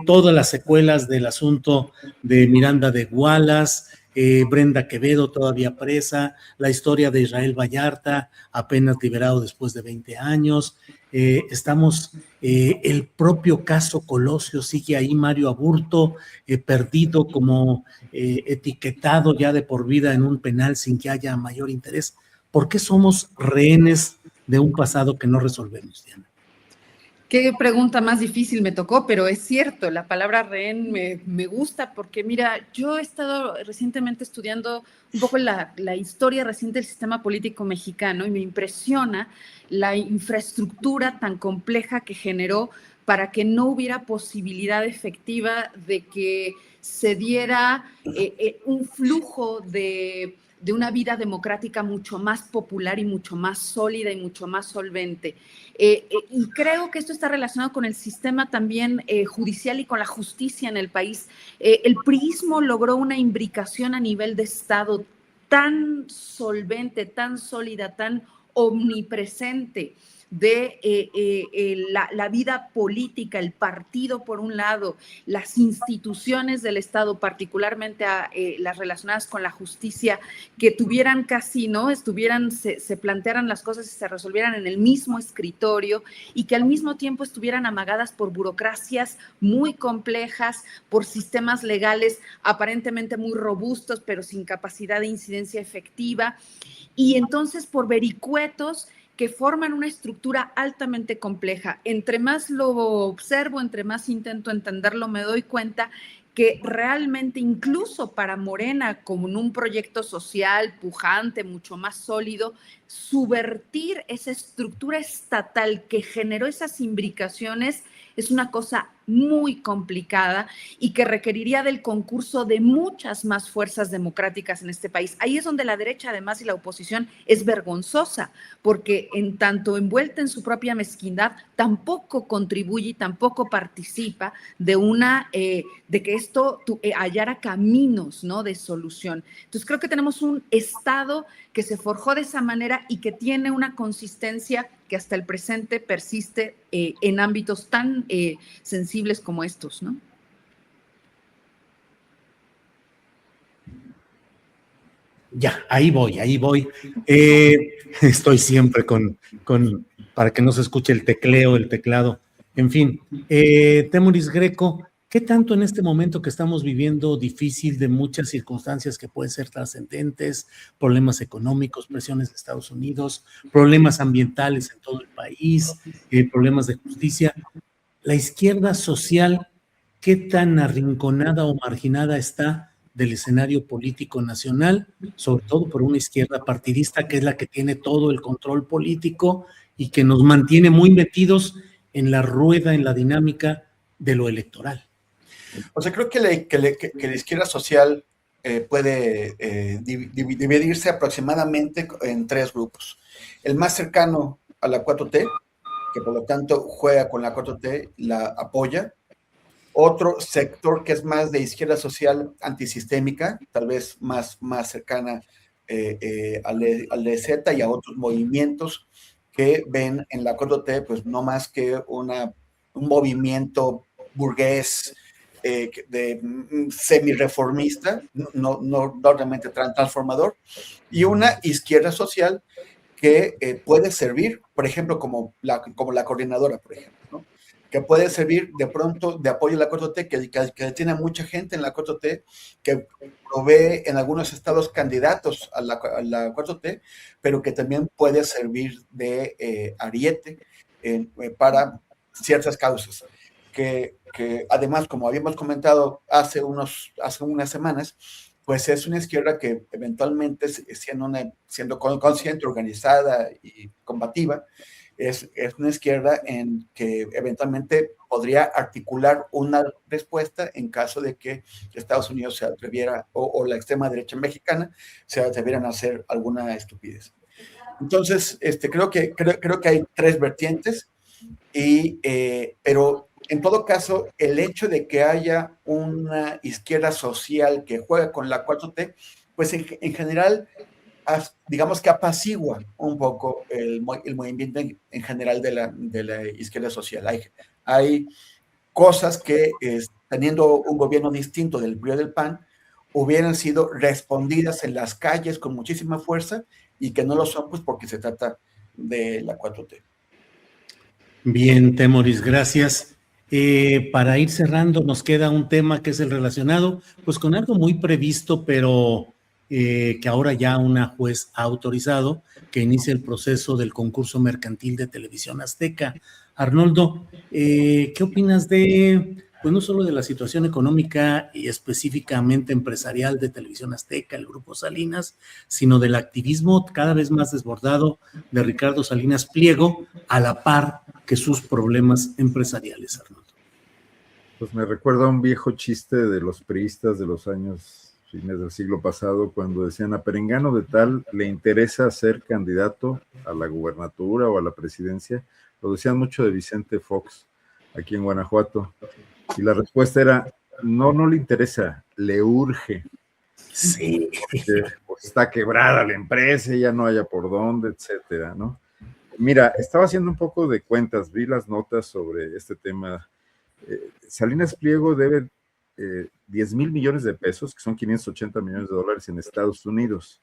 Todas las secuelas del asunto de Miranda de Wallace, Brenda Quevedo todavía presa, la historia de Israel Vallarta apenas liberado después de 20 años, el propio caso Colosio sigue ahí, Mario Aburto perdido como etiquetado ya de por vida en un penal sin que haya mayor interés. ¿Por qué somos rehenes de un pasado que no resolvemos, Diana? Qué pregunta más difícil me tocó, pero es cierto, la palabra rehén me gusta porque, mira, yo he estado recientemente estudiando un poco la historia reciente del sistema político mexicano y me impresiona la infraestructura tan compleja que generó para que no hubiera posibilidad efectiva de que se diera un flujo de una vida democrática mucho más popular y mucho más sólida y mucho más solvente. Y creo que esto está relacionado con el sistema también judicial y con la justicia en el país. El priismo logró una imbricación a nivel de Estado tan solvente, tan sólida, tan omnipresente de la vida política, el partido por un lado, las instituciones del Estado, particularmente las relacionadas con la justicia, que tuvieran casi, ¿no? Se plantearan las cosas y se resolvieran en el mismo escritorio y que al mismo tiempo estuvieran amagadas por burocracias muy complejas, por sistemas legales aparentemente muy robustos, pero sin capacidad de incidencia efectiva, y entonces por vericuetos que forman una estructura altamente compleja. Entre más lo observo, entre más intento entenderlo, me doy cuenta que realmente incluso para Morena, como en un proyecto social pujante, mucho más sólido, subvertir esa estructura estatal que generó esas imbricaciones es una cosa muy complicada y que requeriría del concurso de muchas más fuerzas democráticas en este país. Ahí es donde la derecha, además, y la oposición es vergonzosa, porque en tanto envuelta en su propia mezquindad, tampoco contribuye y tampoco participa de que esto hallara caminos, ¿no?, de solución. Entonces creo que tenemos un Estado que se forjó de esa manera y que tiene una consistencia que hasta el presente persiste en ámbitos tan sensibles como estos, ¿no? Ya, ahí voy. Estoy siempre para que no se escuche el teclado. En fin, Temoris Greco, ¿qué tanto en este momento que estamos viviendo difícil de muchas circunstancias que pueden ser trascendentes, problemas económicos, presiones de Estados Unidos, problemas ambientales en todo el país, problemas de justicia, la izquierda social, qué tan arrinconada o marginada está del escenario político nacional, sobre todo por una izquierda partidista que es la que tiene todo el control político y que nos mantiene muy metidos en la rueda, en la dinámica de lo electoral? O sea, creo que la izquierda social puede dividirse aproximadamente en tres grupos. El más cercano a la 4T, que por lo tanto juega con la 4T, la apoya. Otro sector que es más de izquierda social antisistémica, tal vez más cercana al EZ y a otros movimientos que ven en la 4T pues no más que un movimiento burgués semi-reformista, no realmente transformador, y una izquierda social que puede servir, por ejemplo, como la coordinadora, por ejemplo, ¿no? que puede servir de pronto de apoyo a la 4T, que tiene mucha gente en la 4T, que provee en algunos estados candidatos a la 4T, pero que también puede servir de ariete para ciertas causas. Que además, como habíamos comentado hace unas semanas, pues es una izquierda que eventualmente, siendo consciente, organizada y combativa, es una izquierda en que eventualmente podría articular una respuesta en caso de que Estados Unidos se atreviera, o la extrema derecha mexicana se atrevieran a hacer alguna estupidez. Entonces, creo que hay tres vertientes, pero en todo caso, el hecho de que haya una izquierda social que juega con la 4T, pues en general, digamos que apacigua un poco el movimiento en general de la izquierda social. Hay cosas que, teniendo un gobierno distinto del PRI o del PAN, hubieran sido respondidas en las calles con muchísima fuerza, y que no lo son, pues porque se trata de la 4T. Bien, Temoris, gracias. Para ir cerrando, nos queda un tema que es el relacionado, pues con algo muy previsto, pero que ahora ya una juez ha autorizado que inicie el proceso del concurso mercantil de Televisión Azteca. Arnoldo, ¿qué opinas de, pues no solo de la situación económica y específicamente empresarial de Televisión Azteca, el Grupo Salinas, sino del activismo cada vez más desbordado de Ricardo Salinas Pliego, a la par que sus problemas empresariales, Arnoldo? Pues me recuerda a un viejo chiste de los priistas de los fines del siglo pasado, cuando decían: a perengano de tal le interesa ser candidato a la gubernatura o a la presidencia. Lo decían mucho de Vicente Fox, aquí en Guanajuato. Y la respuesta era: no le interesa, le urge. Sí. Porque pues, está quebrada la empresa, ya no haya por dónde, etcétera, ¿no? Mira, estaba haciendo un poco de cuentas, vi las notas sobre este tema. Salinas Pliego debe 10,000 millones de pesos, que son 580 millones de dólares en Estados Unidos.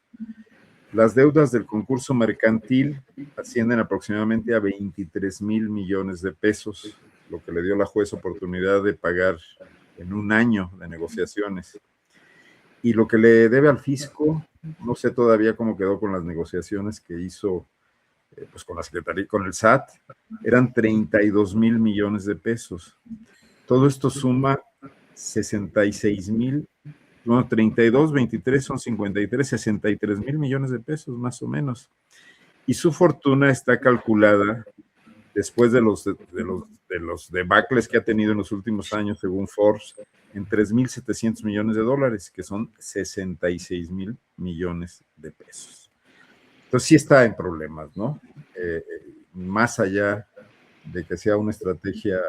Las deudas del concurso mercantil ascienden aproximadamente a 23,000 millones de pesos, lo que le dio a la juez oportunidad de pagar en un año de negociaciones. Y lo que le debe al fisco, no sé todavía cómo quedó con las negociaciones que hizo pues con la Secretaría, con el SAT, eran 32,000 millones de pesos. Todo esto suma 66,000, no, 32, 23 son 53, 63,000 millones de pesos más o menos. Y su fortuna está calculada, después de los debacles que ha tenido en los últimos años, según Forbes, en 3,700 millones de dólares, que son 66,000 millones de pesos. Entonces sí está en problemas, ¿no? Más allá de que sea una estrategia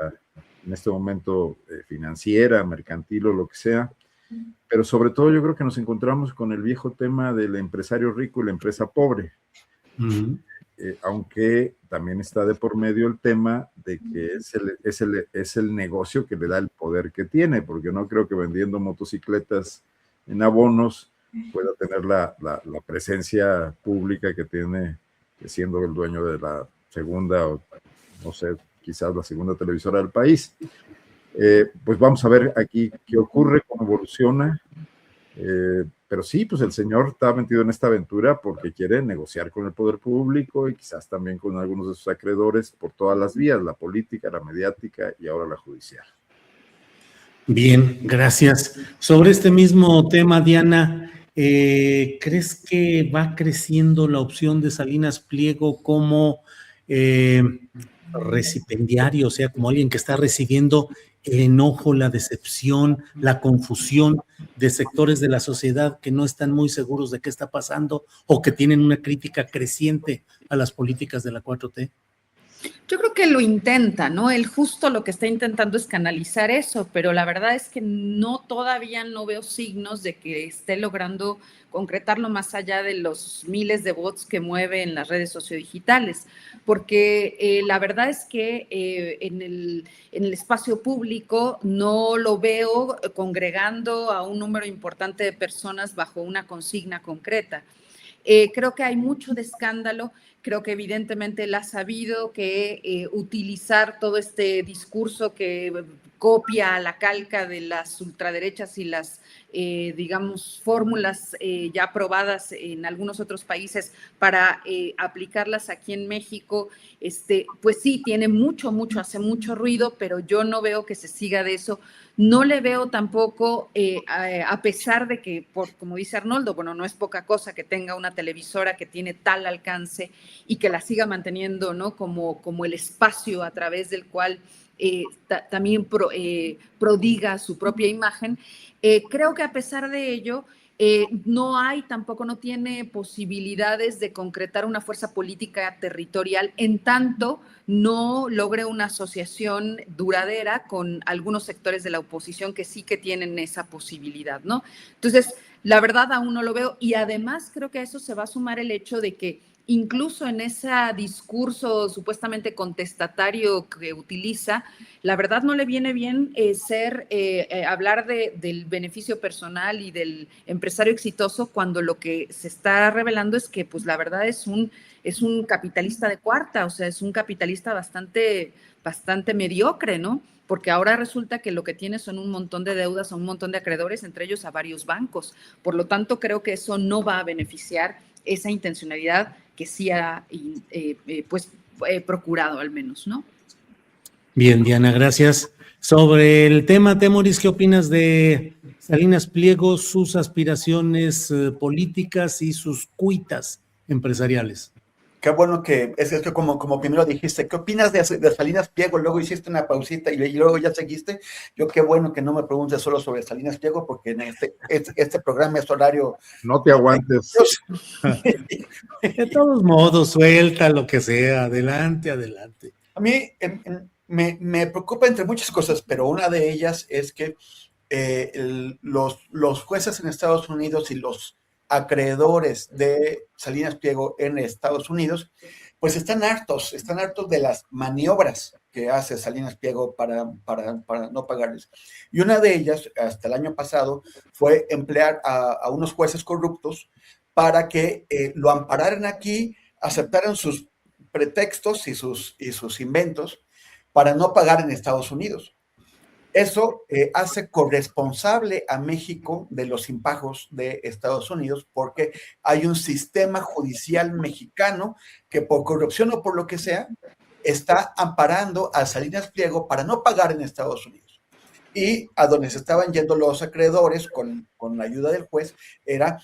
en este momento financiera, mercantil o lo que sea, pero sobre todo yo creo que nos encontramos con el viejo tema del empresario rico y la empresa pobre. Aunque también está de por medio el tema de que es el negocio que le da el poder que tiene, porque no creo que vendiendo motocicletas en abonos pueda tener la presencia pública que tiene siendo el dueño de la segunda, o no sé, quizás la segunda televisora del país. Pues vamos a ver aquí qué ocurre, cómo evoluciona. Pero sí, pues el señor está metido en esta aventura porque quiere negociar con el poder público y quizás también con algunos de sus acreedores por todas las vías, la política, la mediática y ahora la judicial. Bien, gracias. Sobre este mismo tema, Diana, ¿crees que va creciendo la opción de Salinas Pliego como recipiendario, o sea, como alguien que está recibiendo el enojo, la decepción, la confusión de sectores de la sociedad que no están muy seguros de qué está pasando o que tienen una crítica creciente a las políticas de la 4T? Yo creo que lo intenta, ¿no? Él justo lo que está intentando es canalizar eso, pero la verdad es que todavía no veo signos de que esté logrando concretarlo más allá de los miles de bots que mueve en las redes sociodigitales, porque la verdad es que en el espacio público no lo veo congregando a un número importante de personas bajo una consigna concreta. Creo que hay mucho de escándalo. Creo que evidentemente él ha sabido que utilizar todo este discurso que copia a la calca de las ultraderechas y las, digamos, fórmulas ya aprobadas en algunos otros países para aplicarlas aquí en México, pues sí, tiene hace mucho ruido, pero yo no veo que se siga de eso. No le veo tampoco, a pesar de que, como dice Arnoldo, bueno, no es poca cosa que tenga una televisora que tiene tal alcance y que la siga manteniendo, ¿no? Como el espacio a través del cual también prodiga su propia imagen. Creo que a pesar de ello, no tiene posibilidades de concretar una fuerza política territorial en tanto no logre una asociación duradera con algunos sectores de la oposición que sí que tienen esa posibilidad, ¿no? Entonces, la verdad aún no lo veo, y además creo que a eso se va a sumar el hecho de que incluso en ese discurso supuestamente contestatario que utiliza, la verdad no le viene bien hablar del beneficio personal y del empresario exitoso cuando lo que se está revelando es que, pues, la verdad es un capitalista de cuarta, o sea, es un capitalista bastante mediocre, ¿no? Porque ahora resulta que lo que tiene son un montón de deudas a un montón de acreedores, entre ellos a varios bancos. Por lo tanto, creo que eso no va a beneficiar esa intencionalidad que sí ha procurado al menos, ¿no? Bien, Diana, gracias. Sobre el tema, Temoris, ¿qué opinas de Salinas Pliego, sus aspiraciones políticas y sus cuitas empresariales? Qué bueno que es que como primero dijiste, ¿qué opinas de Salinas Pliego? Luego hiciste una pausita y luego ya seguiste. Yo qué bueno que no me preguntes solo sobre Salinas Pliego, porque en este programa es horario. No te aguantes. De todos modos, suelta lo que sea, adelante. A mí me preocupa entre muchas cosas, pero una de ellas es que los jueces en Estados Unidos y los acreedores de Salinas Pliego en Estados Unidos, pues están hartos de las maniobras que hace Salinas Pliego para no pagarles. Y una de ellas, hasta el año pasado, fue emplear a unos jueces corruptos para que lo ampararan aquí, aceptaran sus pretextos y sus inventos para no pagar en Estados Unidos. Eso hace corresponsable a México de los impagos de Estados Unidos, porque hay un sistema judicial mexicano que por corrupción o por lo que sea está amparando a Salinas Pliego para no pagar en Estados Unidos. Y a donde se estaban yendo los acreedores con la ayuda del juez era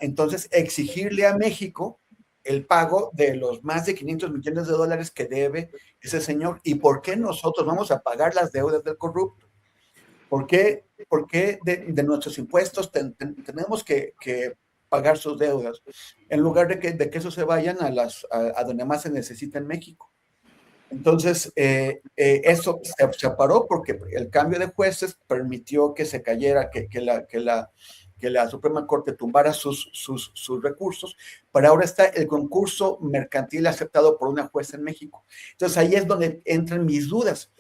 entonces exigirle a México el pago de los más de $500 millones que debe ese señor. ¿Y por qué nosotros vamos a pagar las deudas del corrupto? ¿Por qué de nuestros impuestos tenemos que pagar sus deudas en lugar de que eso se vayan a donde más se necesita en México? Entonces, eso se paró porque el cambio de jueces permitió que se cayera, que la Suprema Corte tumbara sus recursos, pero ahora está el concurso mercantil aceptado por una jueza en México. Entonces, ahí es donde entran mis dudas.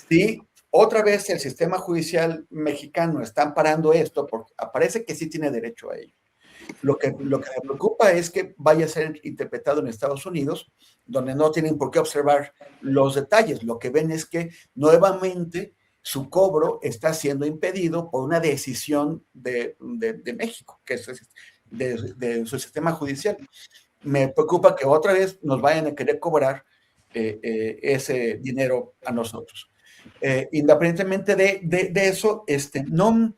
Sí, otra vez el sistema judicial mexicano está amparando esto, porque parece que sí tiene derecho a ello. Lo que me preocupa es que vaya a ser interpretado en Estados Unidos, donde no tienen por qué observar los detalles. Lo que ven es que nuevamente su cobro está siendo impedido por una decisión de México, que es de su sistema judicial. Me preocupa que otra vez nos vayan a querer cobrar ese dinero a nosotros. Independientemente de eso, no,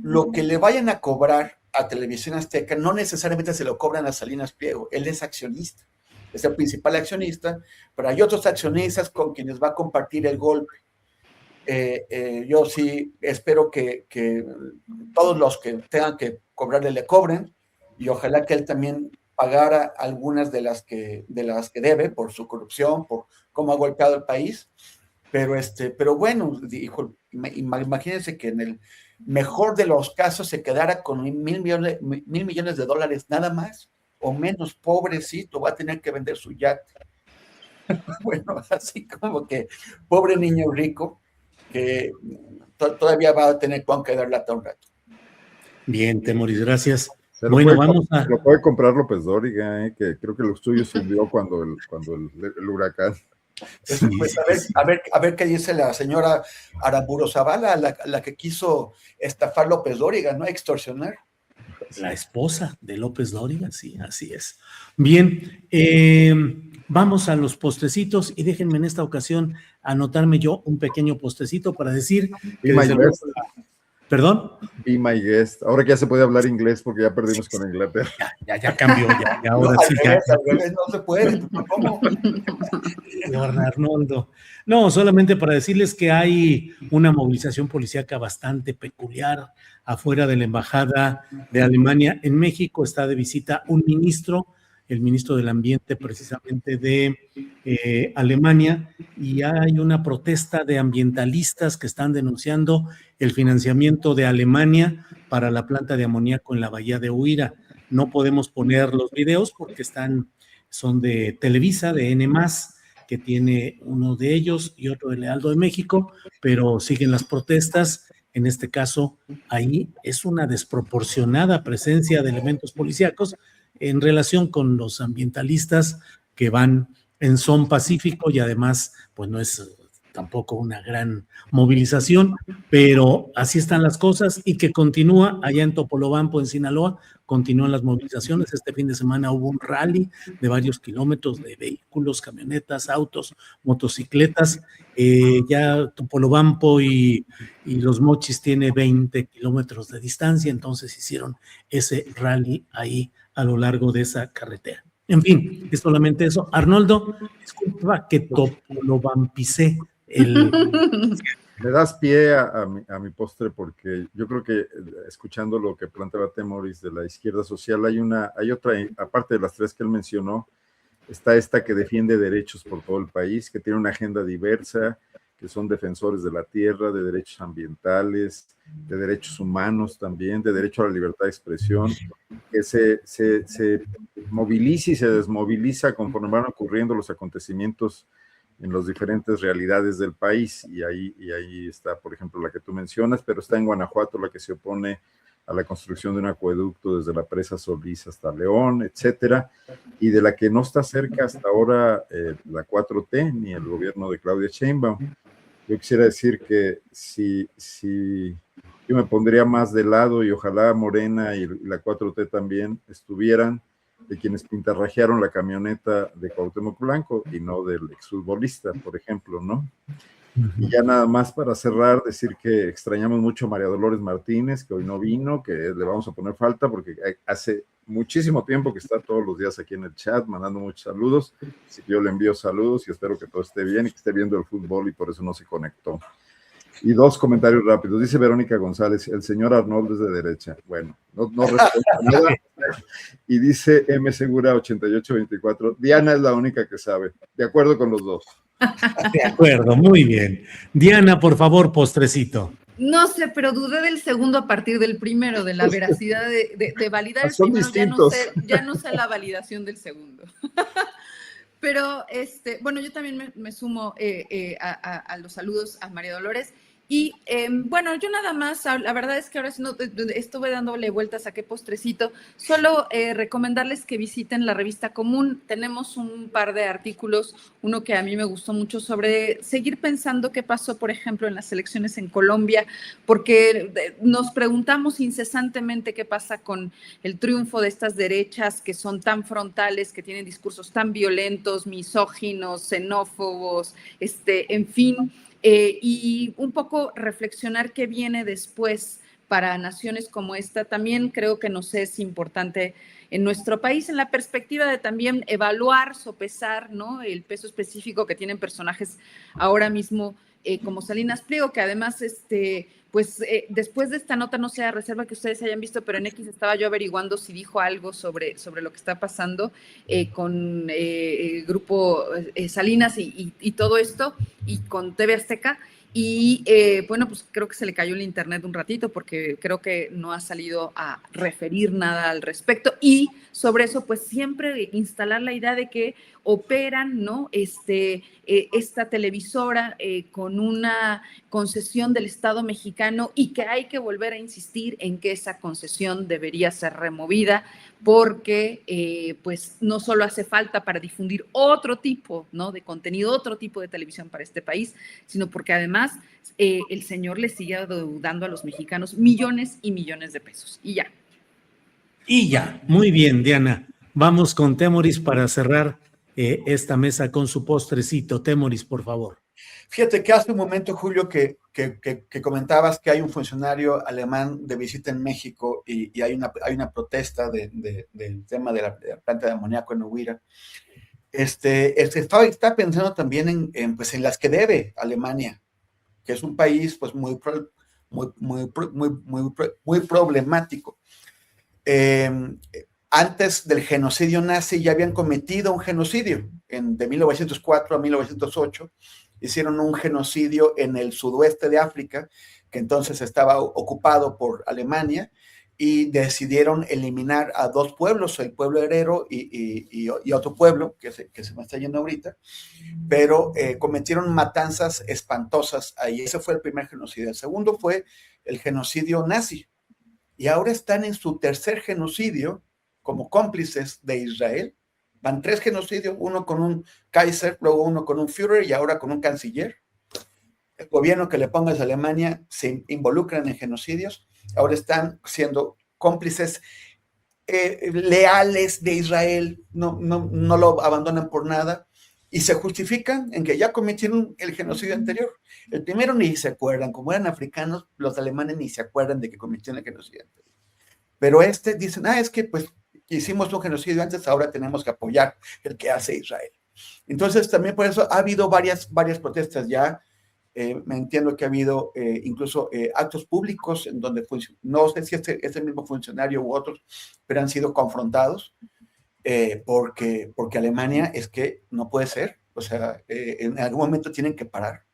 lo que le vayan a cobrar a Televisión Azteca no necesariamente se lo cobran a Salinas Pliego. Él es accionista, es el principal accionista, pero hay otros accionistas con quienes va a compartir el golpe. Yo sí espero que todos los que tengan que cobrarle le cobren, y ojalá que él también pagara algunas de las que debe por su corrupción, por cómo ha golpeado el país. Pero bueno, hijo, imagínense que en el mejor de los casos se quedara con $1,000 millones nada más o menos. Pobrecito, va a tener que vender su yate. Bueno, así como que pobre niño rico que todavía va a tener con que dar lata un rato. Bien, Temoris, gracias. Bueno, vamos a... Lo puede comprar López Dóriga, que creo que lo suyo se hundió cuando el huracán. Pues a ver qué dice la señora Aramburu Zavala, la que quiso estafar López Dóriga, ¿no? Extorsionar. La esposa de López Dóriga, sí, así es. Bien, vamos a los postrecitos y déjenme en esta ocasión anotarme yo un pequeño postrecito para decir que ¿Perdón? Be my guest. Ahora que ya se puede hablar inglés porque ya perdimos con Inglaterra. Ya cambió, ya ahora no, sí. Al revés, no se puede. ¿Cómo? Don Arnoldo. No, solamente para decirles que hay una movilización policíaca bastante peculiar afuera de la Embajada de Alemania en México. Está de visita un ministro, el ministro del Ambiente precisamente de Alemania, y hay una protesta de ambientalistas que están denunciando el financiamiento de Alemania para la planta de amoníaco en la bahía de Huira. No podemos poner los videos porque son de Televisa, de N+, que tiene uno de ellos y otro del Heraldo de México, pero siguen las protestas. En este caso, ahí es una desproporcionada presencia de elementos policíacos en relación con los ambientalistas que van en son pacífico, y además, pues no es tampoco una gran movilización, pero así están las cosas, y que continúa allá en Topolobampo, en Sinaloa, continúan las movilizaciones. Este fin de semana hubo un rally de varios kilómetros de vehículos, camionetas, autos, motocicletas. Ya Topolobampo y Los Mochis tiene 20 kilómetros de distancia, entonces hicieron ese rally ahí a lo largo de esa carretera. En fin, es solamente eso. Arnoldo, disculpa que Topolobampicé. Me das pie a mi postre, porque yo creo que escuchando lo que planteaba Temoris de la izquierda social, hay otra, aparte de las tres que él mencionó, está esta que defiende derechos por todo el país, que tiene una agenda diversa, que son defensores de la tierra, de derechos ambientales, de derechos humanos también, de derecho a la libertad de expresión, que se moviliza y se desmoviliza conforme van ocurriendo los acontecimientos en las diferentes realidades del país, y ahí está, por ejemplo, la que tú mencionas, pero está en Guanajuato la que se opone a la construcción de un acueducto desde la presa Solís hasta León, etcétera, y de la que no está cerca hasta ahora la 4T ni el gobierno de Claudia Sheinbaum. Yo quisiera decir que si yo me pondría más de lado, y ojalá Morena y la 4T también estuvieran de quienes pintarrajearon la camioneta de Cuauhtémoc Blanco y no del exfutbolista, por ejemplo, ¿no? Y ya nada más para cerrar, decir que extrañamos mucho a María Dolores Martínez, que hoy no vino, que le vamos a poner falta porque hace muchísimo tiempo que está todos los días aquí en el chat, mandando muchos saludos, así que yo le envío saludos y espero que todo esté bien y que esté viendo el fútbol y por eso no se conectó. Y dos comentarios rápidos. Dice Verónica González, el señor Arnoldo es de derecha. Bueno, no respondo nada. Y dice M Segura 8824, Diana es la única que sabe. De acuerdo con los dos. De acuerdo, muy bien. Diana, por favor, postrecito. No sé, pero dudé del segundo a partir del primero, de la veracidad de validar el Son primero. distintos. Ya no sé la validación del segundo. Pero, bueno, yo también me sumo a los saludos a María Dolores. Y bueno, yo nada más, la verdad es que ahora sí no, estuve dándole vueltas a qué postrecito, solo recomendarles que visiten la revista Común. Tenemos un par de artículos, uno que a mí me gustó mucho sobre seguir pensando qué pasó, por ejemplo, en las elecciones en Colombia, porque nos preguntamos incesantemente qué pasa con el triunfo de estas derechas que son tan frontales, que tienen discursos tan violentos, misóginos, xenófobos, en fin. Y un poco reflexionar qué viene después para naciones como esta. También creo que nos es importante en nuestro país, en la perspectiva de también evaluar, sopesar, ¿no?, el peso específico que tienen personajes ahora mismo como Salinas Pliego, que además, pues después de esta nota, no sé, a reserva que ustedes hayan visto, pero en X estaba yo averiguando si dijo algo sobre lo que está pasando con el grupo Salinas y todo esto, y con TV Azteca. Y bueno, pues creo que se le cayó el internet un ratito porque creo que no ha salido a referir nada al respecto. Y sobre eso, pues siempre instalar la idea de que operan, ¿no? Esta televisora con una concesión del Estado mexicano y que hay que volver a insistir en que esa concesión debería ser removida porque pues no solo hace falta para difundir otro tipo, ¿no? de contenido, otro tipo de televisión para este país, sino porque además el señor le sigue dando a los mexicanos millones y millones de pesos. Y ya. Y ya, muy bien, Diana. Vamos con Temoris para cerrar esta mesa con su postrecito. Temoris, por favor. Fíjate que hace un momento, Julio, que comentabas que hay un funcionario alemán de visita en México y hay una protesta del tema de la planta de amoníaco en Huira. Está pensando también pues en las que debe Alemania, que es un país pues muy problemático. Antes del genocidio nazi ya habían cometido un genocidio de 1904 a 1908. Hicieron un genocidio en el sudoeste de África, que entonces estaba ocupado por Alemania, y decidieron eliminar a dos pueblos, el pueblo herero y otro pueblo, que se me está yendo ahorita, pero cometieron matanzas espantosas ahí. Ese fue el primer genocidio. El segundo fue el genocidio nazi, y ahora están en su tercer genocidio como cómplices de Israel. Van 3 genocidios, uno con un Kaiser, luego uno con un Führer y ahora con un canciller. El gobierno que le pongas a Alemania se involucran en genocidios, ahora están siendo cómplices leales de Israel, no lo abandonan por nada y se justifican en que ya cometieron el genocidio anterior. El primero ni se acuerdan, como eran africanos, los alemanes ni se acuerdan de que cometieron el genocidio anterior. Pero dicen, es que pues hicimos un genocidio antes, ahora tenemos que apoyar el que hace Israel. Entonces también por eso ha habido varias protestas ya. Me entiendo que ha habido incluso actos públicos en donde no sé si es el mismo funcionario u otros, pero han sido confrontados porque Alemania es que no puede ser, o sea, en algún momento tienen que parar.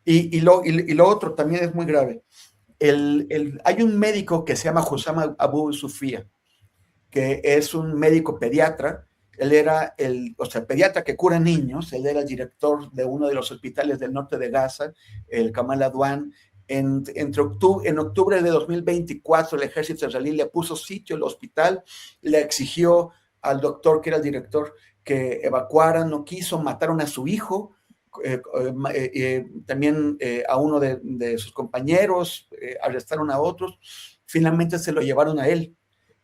Y lo otro también es muy grave. Hay un médico que se llama Hussam Abu Sufia, que es un médico pediatra. Él era pediatra que cura niños. Él era el director de uno de los hospitales del norte de Gaza, el Kamal Adwan. En octubre de 2024, el ejército israelí le puso sitio al hospital, le exigió al doctor, que era el director, que evacuaran, no quiso, mataron a su hijo, también a uno de sus compañeros, arrestaron a otros, finalmente se lo llevaron a él.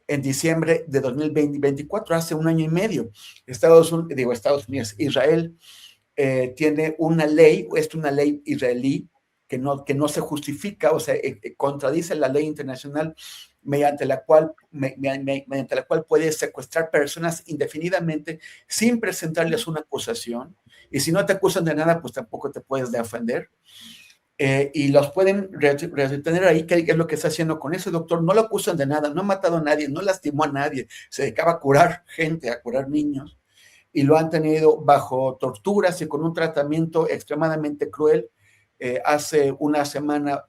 En diciembre de 2024, hace un año y medio, Estados Unidos, Israel tiene una ley israelí que no se justifica, o sea, contradice la ley internacional mediante la cual puede secuestrar personas indefinidamente sin presentarles una acusación, y si no te acusan de nada, pues tampoco te puedes defender. Y los pueden retener ahí, que es lo que está haciendo con ese doctor. No lo acusan de nada, no ha matado a nadie, no lastimó a nadie, se dedicaba a curar gente, a curar niños, y lo han tenido bajo torturas y con un tratamiento extremadamente cruel. Hace una semana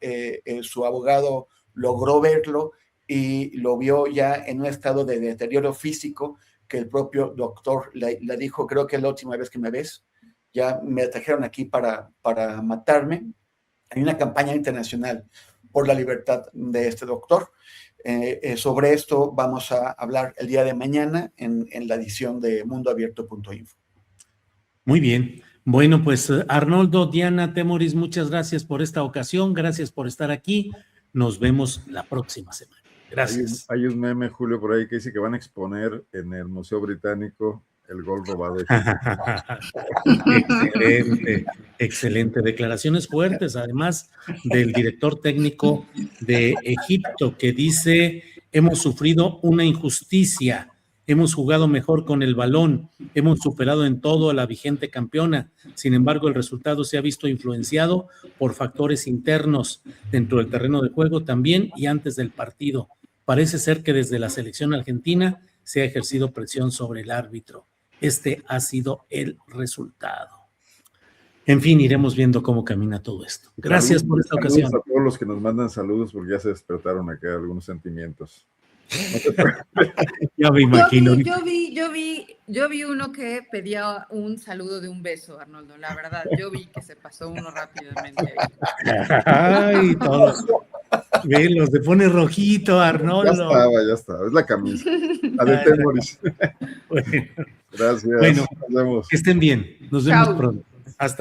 su abogado logró verlo y lo vio ya en un estado de deterioro físico, que el propio doctor le dijo, creo que es la última vez que me ves, ya me trajeron aquí para matarme. Hay una campaña internacional por la libertad de este doctor. Sobre esto vamos a hablar el día de mañana en la edición de mundoabierto.info. Muy bien. Bueno, pues Arnoldo, Diana, Temoris, muchas gracias por esta ocasión. Gracias por estar aquí. Nos vemos la próxima semana. Gracias. Hay un meme, Julio, por ahí que dice que van a exponer en el Museo Británico el gol robado. Excelente. Declaraciones fuertes, además del director técnico de Egipto, que dice: hemos sufrido una injusticia, hemos jugado mejor con el balón, hemos superado en todo a la vigente campeona. Sin embargo, el resultado se ha visto influenciado por factores internos dentro del terreno de juego también y antes del partido. Parece ser que desde la selección argentina se ha ejercido presión sobre el árbitro. Este ha sido el resultado. En fin, iremos viendo cómo camina todo esto. Gracias por esta ocasión. A todos los que nos mandan saludos, porque ya se despertaron acá algunos sentimientos. Ya me imagino. Yo vi uno que pedía un saludo de un beso, Arnoldo, la verdad. Yo vi que se pasó uno rápidamente ahí. Ay, todos. Ve, los te pone rojito, Arnoldo. Ya estaba. Es la camisa. La de Temoris. Bueno. Gracias. Bueno, nos vemos. Que estén bien. Nos vemos pronto.